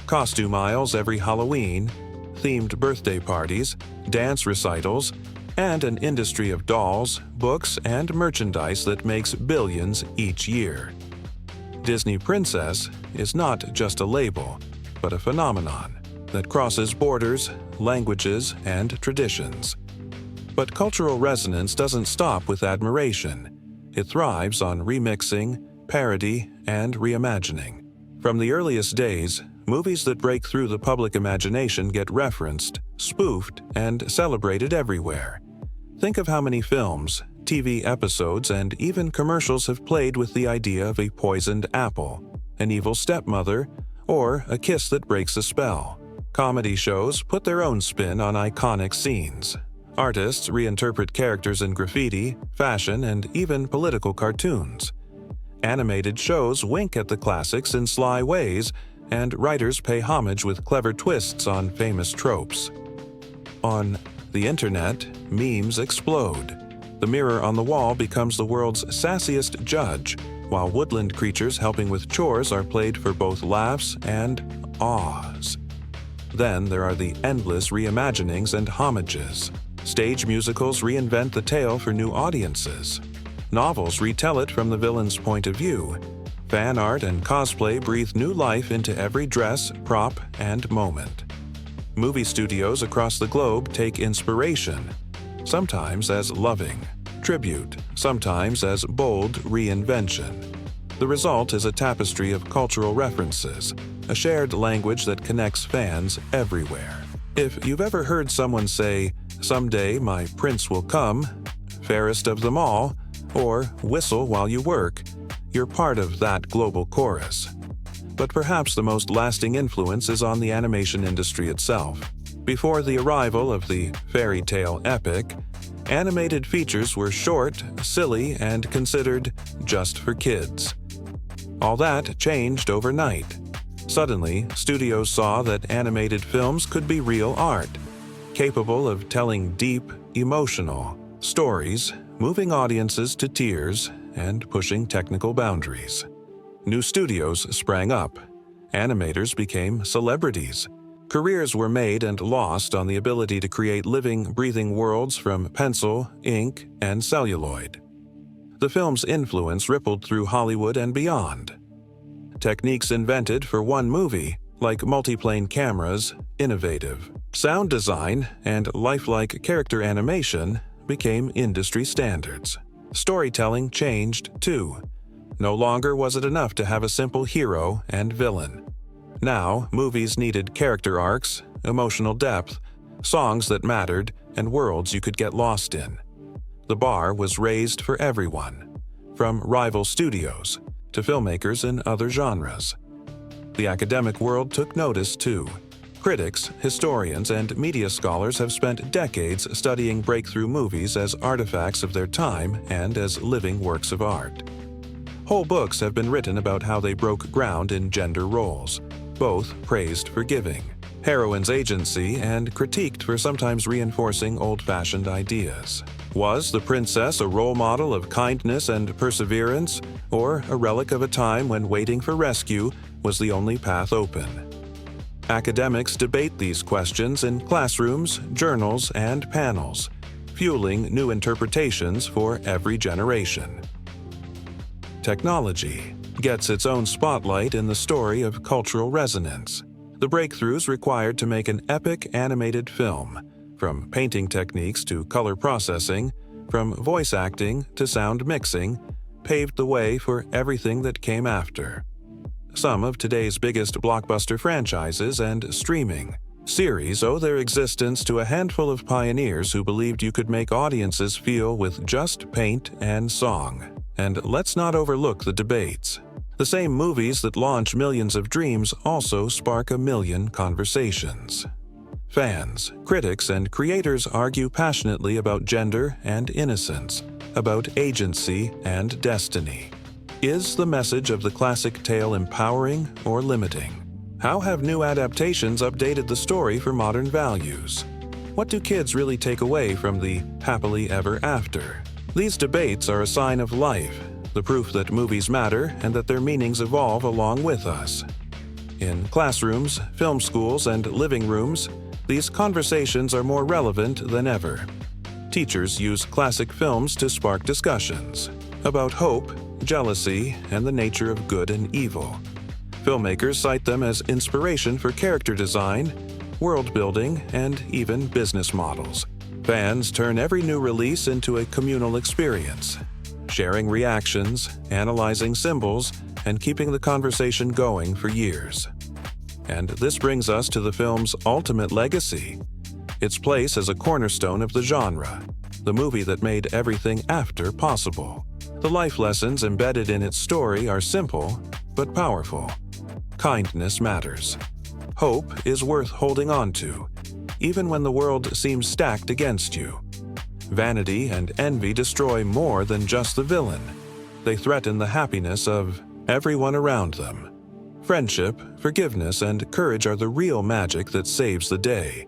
Costume aisles every Halloween, themed birthday parties, dance recitals, and an industry of dolls, books, and merchandise that makes billions each year. Disney Princess is not just a label, but a phenomenon that crosses borders, languages, and traditions. But cultural resonance doesn't stop with admiration. It thrives on remixing, parody, and reimagining. From the earliest days, movies that break through the public imagination get referenced, spoofed, and celebrated everywhere. Think of how many films, TV episodes, and even commercials have played with the idea of a poisoned apple, an evil stepmother, or a kiss that breaks a spell. Comedy shows put their own spin on iconic scenes. Artists reinterpret characters in graffiti, fashion, and even political cartoons. Animated shows wink at the classics in sly ways, and writers pay homage with clever twists on famous tropes. On the internet, memes explode. The mirror on the wall becomes the world's sassiest judge, while woodland creatures helping with chores are played for both laughs and awes. Then there are the endless reimaginings and homages. Stage musicals reinvent the tale for new audiences. Novels retell it from the villain's point of view. Fan art and cosplay breathe new life into every dress, prop, and moment. Movie studios across the globe take inspiration, sometimes as loving tribute, sometimes as bold reinvention. The result is a tapestry of cultural references, a shared language that connects fans everywhere. If you've ever heard someone say, "Someday my prince will come," "Fairest of them all," or "Whistle while you work," you're part of that global chorus. But perhaps the most lasting influence is on the animation industry itself. Before the arrival of the fairy tale epic, animated features were short, silly, and considered just for kids. All that changed overnight. Suddenly, studios saw that animated films could be real art, capable of telling deep, emotional stories, moving audiences to tears, and pushing technical boundaries. New studios sprang up. Animators became celebrities. Careers were made and lost on the ability to create living, breathing worlds from pencil, ink, and celluloid. The film's influence rippled through Hollywood and beyond. Techniques invented for one movie like multiplane cameras, innovative. Sound design and lifelike character animation became industry standards. Storytelling changed too. No longer was it enough to have a simple hero and villain. Now, movies needed character arcs, emotional depth, songs that mattered, and worlds you could get lost in. The bar was raised for everyone, from rival studios to filmmakers in other genres. The academic world took notice too. Critics, historians, and media scholars have spent decades studying breakthrough movies as artifacts of their time and as living works of art. Whole books have been written about how they broke ground in gender roles, both praised for giving, heroine's agency, and critiqued for sometimes reinforcing old-fashioned ideas. Was the princess a role model of kindness and perseverance, or a relic of a time when waiting for rescue was the only path open? Academics debate these questions in classrooms, journals, and panels, fueling new interpretations for every generation. Technology gets its own spotlight in the story of cultural resonance. The breakthroughs required to make an epic animated film, from painting techniques to color processing, from voice acting to sound mixing, paved the way for everything that came after. Some of today's biggest blockbuster franchises and streaming series owe their existence to a handful of pioneers who believed you could make audiences feel with just paint and song. And let's not overlook the debates. The same movies that launch millions of dreams also spark a million conversations. Fans, critics, and creators argue passionately about gender and innocence, about agency and destiny. Is the message of the classic tale empowering or limiting? How have new adaptations updated the story for modern values? What do kids really take away from the happily ever after? These debates are a sign of life, the proof that movies matter and that their meanings evolve along with us. In classrooms, film schools, and living rooms, these conversations are more relevant than ever. Teachers use classic films to spark discussions about hope, jealousy, and the nature of good and evil. Filmmakers cite them as inspiration for character design, world building, and even business models. Fans turn every new release into a communal experience, sharing reactions, analyzing symbols, and keeping the conversation going for years. And this brings us to the film's ultimate legacy, its place as a cornerstone of the genre, the movie that made everything after possible. The life lessons embedded in its story are simple, but powerful. Kindness matters. Hope is worth holding on to, even when the world seems stacked against you. Vanity and envy destroy more than just the villain. They threaten the happiness of everyone around them. Friendship, forgiveness, and courage are the real magic that saves the day.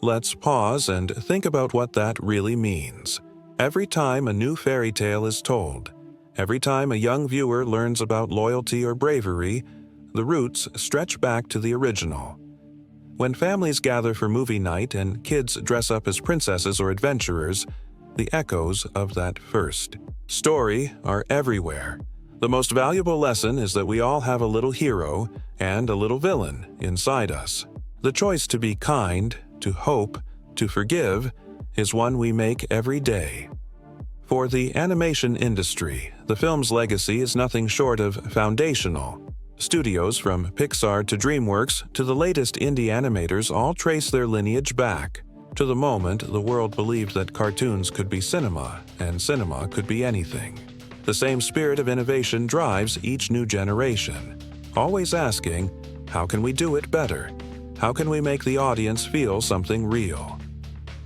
Let's pause and think about what that really means. Every time a new fairy tale is told, every time a young viewer learns about loyalty or bravery, the roots stretch back to the original. When families gather for movie night and kids dress up as princesses or adventurers, the echoes of that first story are everywhere. The most valuable lesson is that we all have a little hero and a little villain inside us. The choice to be kind, to hope, to forgive, is one we make every day. For the animation industry, the film's legacy is nothing short of foundational. Studios from Pixar to DreamWorks to the latest indie animators all trace their lineage back to the moment the world believed that cartoons could be cinema and cinema could be anything. The same spirit of innovation drives each new generation, always asking, how can we do it better? How can we make the audience feel something real?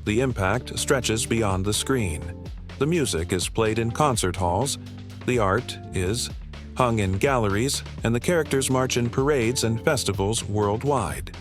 The impact stretches beyond the screen. The music is played in concert halls, the art is hung in galleries, and the characters march in parades and festivals worldwide.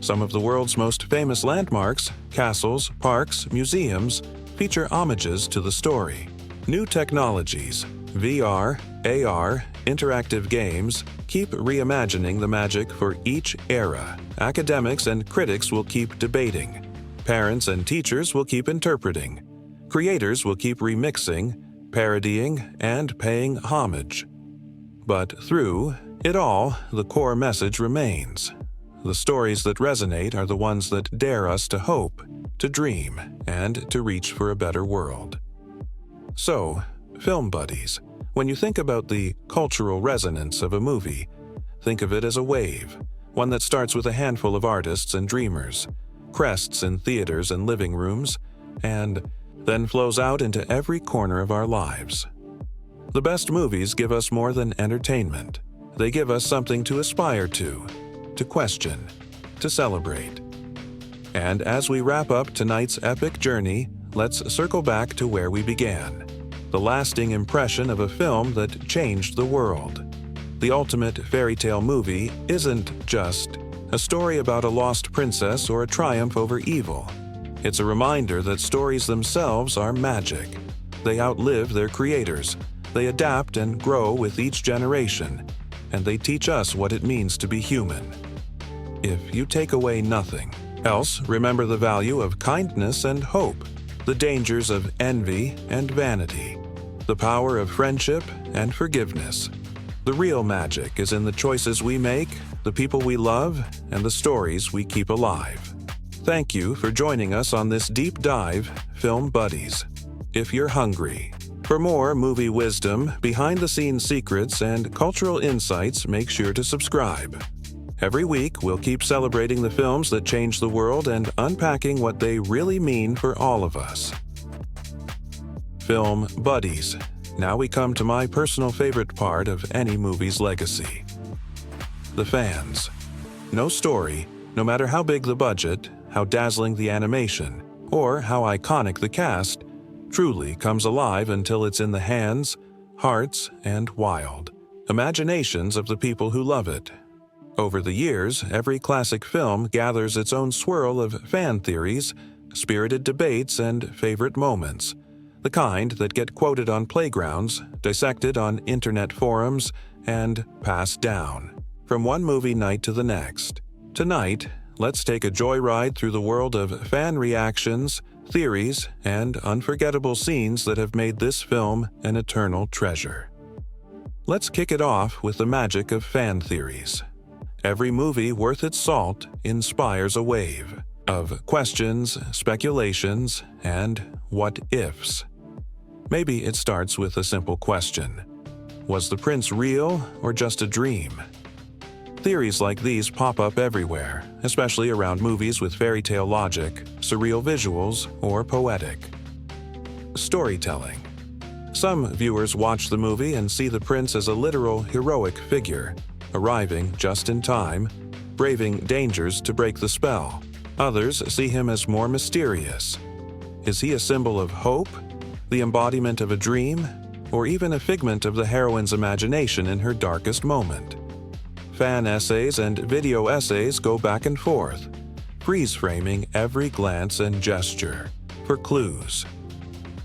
Some of the world's most famous landmarks, castles, parks, museums, feature homages to the story. New technologies, VR, AR, interactive games, keep reimagining the magic for each era. Academics and critics will keep debating. Parents and teachers will keep interpreting. Creators will keep remixing, parodying, and paying homage. But through it all, the core message remains. The stories that resonate are the ones that dare us to hope, to dream, and to reach for a better world. So, film buddies, when you think about the cultural resonance of a movie, think of it as a wave, one that starts with a handful of artists and dreamers, crests in theaters and living rooms, and then flows out into every corner of our lives. The best movies give us more than entertainment. They give us something to aspire to question, to celebrate. And as we wrap up tonight's epic journey, let's circle back to where we began. The lasting impression of a film that changed the world. The ultimate fairy tale movie isn't just a story about a lost princess or a triumph over evil. It's a reminder that stories themselves are magic. They outlive their creators. They adapt and grow with each generation, and they teach us what it means to be human. If you take away nothing else, remember the value of kindness and hope, the dangers of envy and vanity, the power of friendship and forgiveness. The real magic is in the choices we make, the people we love, and the stories we keep alive. Thank you for joining us on this deep dive, Film Buddies. If you're hungry for more movie wisdom, behind-the-scenes secrets, and cultural insights, make sure to subscribe. Every week, we'll keep celebrating the films that change the world and unpacking what they really mean for all of us. Film Buddies. Now we come to my personal favorite part of any movie's legacy. The fans. No story, no matter how big the budget, how dazzling the animation, or how iconic the cast, truly comes alive until it's in the hands, hearts, and wild imaginations of the people who love it. Over the years, every classic film gathers its own swirl of fan theories, spirited debates, and favorite moments. The kind that get quoted on playgrounds, dissected on internet forums, and passed down from one movie night to the next. Tonight, let's take a joyride through the world of fan reactions, theories, and unforgettable scenes that have made this film an eternal treasure. Let's kick it off with the magic of fan theories. Every movie worth its salt inspires a wave of questions, speculations, and what-ifs. Maybe it starts with a simple question. Was the prince real or just a dream? Theories like these pop up everywhere, especially around movies with fairy tale logic, surreal visuals, or poetic storytelling. Some viewers watch the movie and see the prince as a literal heroic figure, arriving just in time, braving dangers to break the spell. Others see him as more mysterious. Is he a symbol of hope, the embodiment of a dream, or even a figment of the heroine's imagination in her darkest moment? Fan essays and video essays go back and forth, freeze-framing every glance and gesture for clues.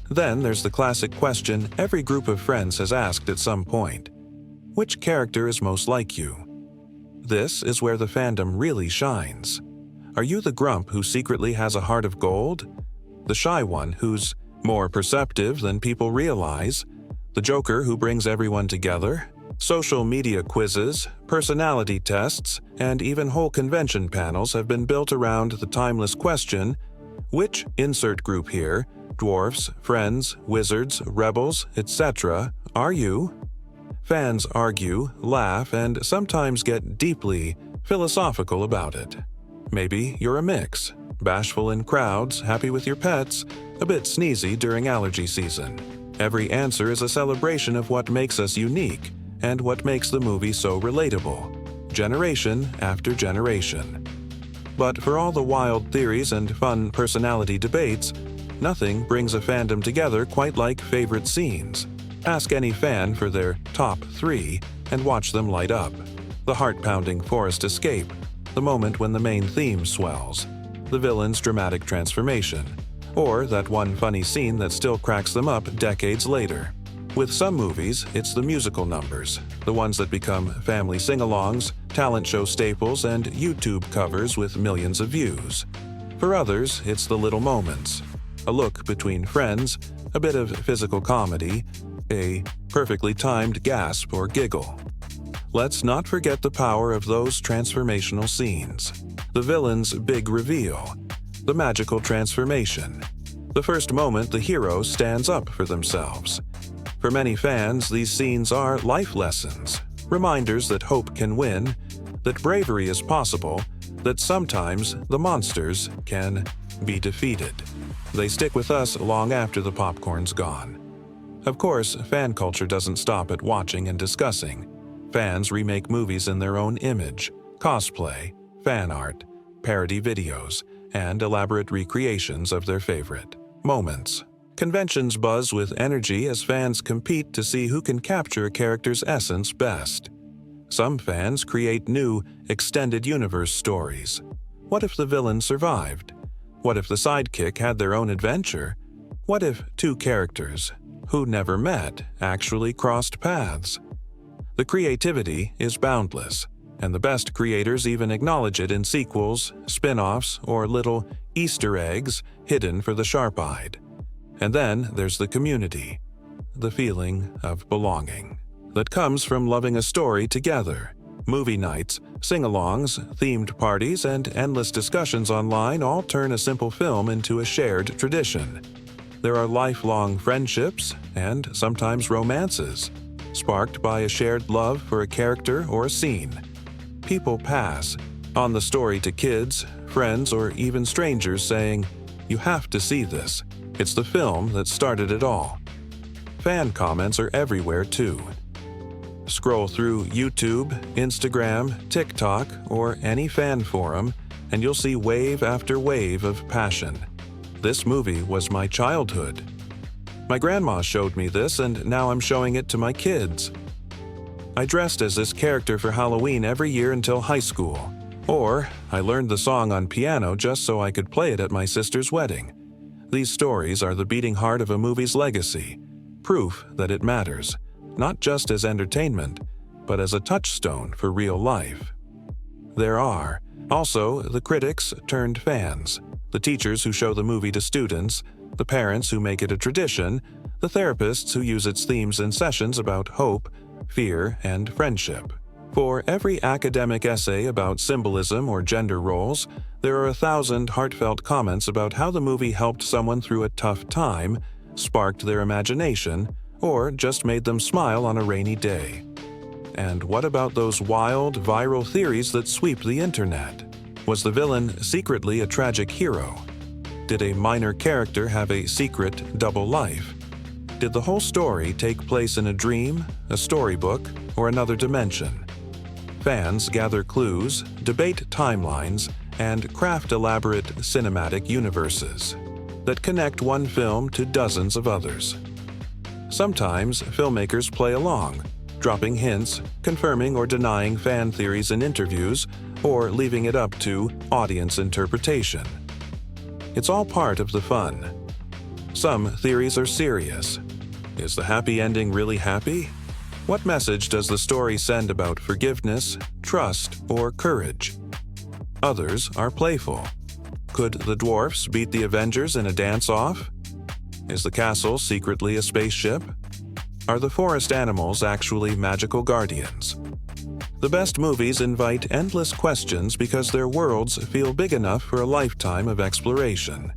Then there's the classic question every group of friends has asked at some point. Which character is most like you? This is where the fandom really shines. Are you the grump who secretly has a heart of gold? The shy one who's more perceptive than people realize? The joker who brings everyone together? Social media quizzes, personality tests, and even whole convention panels have been built around the timeless question, which insert group here, dwarfs, friends, wizards, rebels, etc., are you? Fans argue, laugh, and sometimes get deeply philosophical about it. Maybe you're a mix, bashful in crowds, happy with your pets, a bit sneezy during allergy season. Every answer is a celebration of what makes us unique and what makes the movie so relatable, generation after generation. But for all the wild theories and fun personality debates, nothing brings a fandom together quite like favorite scenes. Ask any fan for their top 3 and watch them light up. The heart-pounding forest escape, the moment when the main theme swells, the villain's dramatic transformation, or that one funny scene that still cracks them up decades later. With some movies, it's the musical numbers, the ones that become family sing-alongs, talent show staples, and YouTube covers with millions of views. For others, it's the little moments, a look between friends, a bit of physical comedy, a perfectly timed gasp or giggle. let's not forget the power of those transformational scenes. The villain's big reveal, the magical transformation, the first moment the hero stands up for themselves. For many fans, these scenes are life lessons, reminders that hope can win, that bravery is possible, that sometimes the monsters can be defeated. They stick with us long after the popcorn's gone. Of course, fan culture doesn't stop at watching and discussing. Fans remake movies in their own image, cosplay, fan art, parody videos, and elaborate recreations of their favorite moments. Conventions buzz with energy as fans compete to see who can capture a character's essence best. Some fans create new, extended universe stories. What if the villain survived? What if the sidekick had their own adventure? What if two characters, who never met, actually crossed paths? The creativity is boundless, and the best creators even acknowledge it in sequels, spin-offs, or little Easter eggs hidden for the sharp-eyed. And then there's the community, the feeling of belonging that comes from loving a story together. Movie nights, sing-alongs, themed parties, and endless discussions online all turn a simple film into a shared tradition. There are lifelong friendships and sometimes romances, sparked by a shared love for a character or a scene. People pass on the story to kids, friends, or even strangers saying, "You have to see this. It's the film that started it all." Fan comments are everywhere too. Scroll through YouTube, Instagram, TikTok, or any fan forum, and you'll see wave after wave of passion. "This movie was my childhood. My grandma showed me this, and now I'm showing it to my kids. I dressed as this character for Halloween every year until high school." Or, "I learned the song on piano just so I could play it at my sister's wedding." These stories are the beating heart of a movie's legacy, proof that it matters, not just as entertainment, but as a touchstone for real life. There are also the critics turned fans, the teachers who show the movie to students, the parents who make it a tradition, the therapists who use its themes in sessions about hope, fear, and friendship. For every academic essay about symbolism or gender roles, there are 1,000 heartfelt comments about how the movie helped someone through a tough time, sparked their imagination, or just made them smile on a rainy day. And what about those wild, viral theories that sweep the internet? Was the villain secretly a tragic hero? Did a minor character have a secret double life? Did the whole story take place in a dream, a storybook, or another dimension? Fans gather clues, debate timelines, and craft elaborate cinematic universes that connect one film to dozens of others. Sometimes filmmakers play along, dropping hints, confirming or denying fan theories in interviews, or leaving it up to audience interpretation. It's all part of the fun. Some theories are serious. Is the happy ending really happy? What message does the story send about forgiveness, trust, or courage? Others are playful. Could the dwarfs beat the Avengers in a dance-off? Is the castle secretly a spaceship? Are the forest animals actually magical guardians? The best movies invite endless questions because their worlds feel big enough for a lifetime of exploration.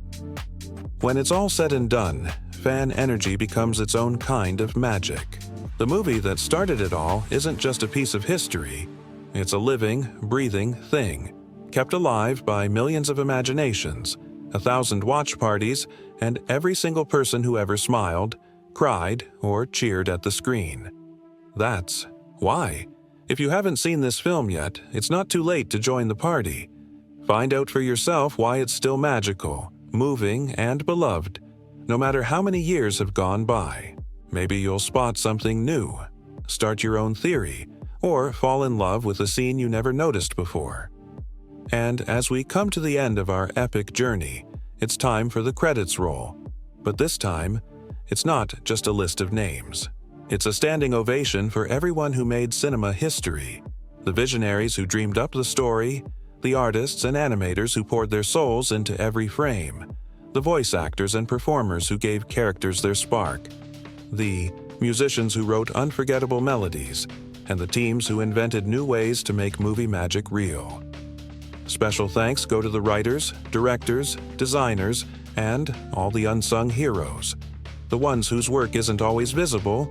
When it's all said and done, fan energy becomes its own kind of magic. The movie that started it all isn't just a piece of history. It's a living, breathing thing, kept alive by millions of imaginations, 1,000 watch parties, and every single person who ever smiled, cried, or cheered at the screen. That's why. If you haven't seen this film yet, it's not too late to join the party. Find out for yourself why it's still magical, moving, and beloved, no matter how many years have gone by. Maybe you'll spot something new, start your own theory, or fall in love with a scene you never noticed before. And as we come to the end of our epic journey, it's time for the credits roll. But this time, it's not just a list of names. It's a standing ovation for everyone who made cinema history, the visionaries who dreamed up the story, the artists and animators who poured their souls into every frame, the voice actors and performers who gave characters their spark, the musicians who wrote unforgettable melodies, and the teams who invented new ways to make movie magic real. Special thanks go to the writers, directors, designers, and all the unsung heroes, the ones whose work isn't always visible,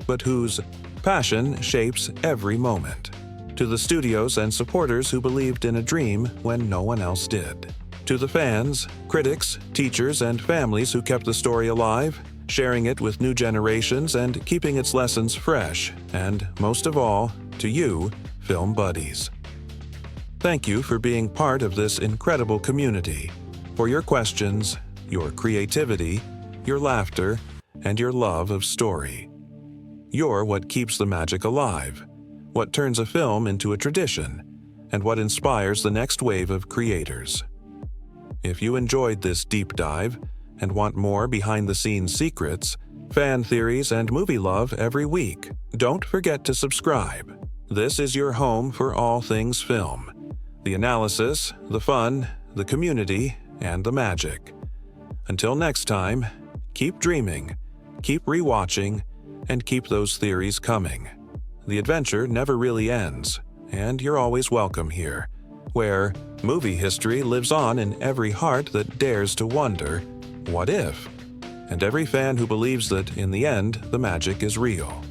but whose passion shapes every moment. To the studios and supporters who believed in a dream when no one else did. To the fans, critics, teachers, and families who kept the story alive, sharing it with new generations and keeping its lessons fresh, and most of all, to you, film buddies. Thank you for being part of this incredible community, for your questions, your creativity, your laughter, and your love of story. You're what keeps the magic alive, what turns a film into a tradition, and what inspires the next wave of creators. If you enjoyed this deep dive and want more behind-the-scenes secrets, fan theories, and movie love every week, don't forget to subscribe. This is your home for all things film. The analysis, the fun, the community, and the magic. Until next time, keep dreaming, keep rewatching, and keep those theories coming. The adventure never really ends, and you're always welcome here, where movie history lives on in every heart that dares to wonder, what if? And every fan who believes that, in the end, the magic is real.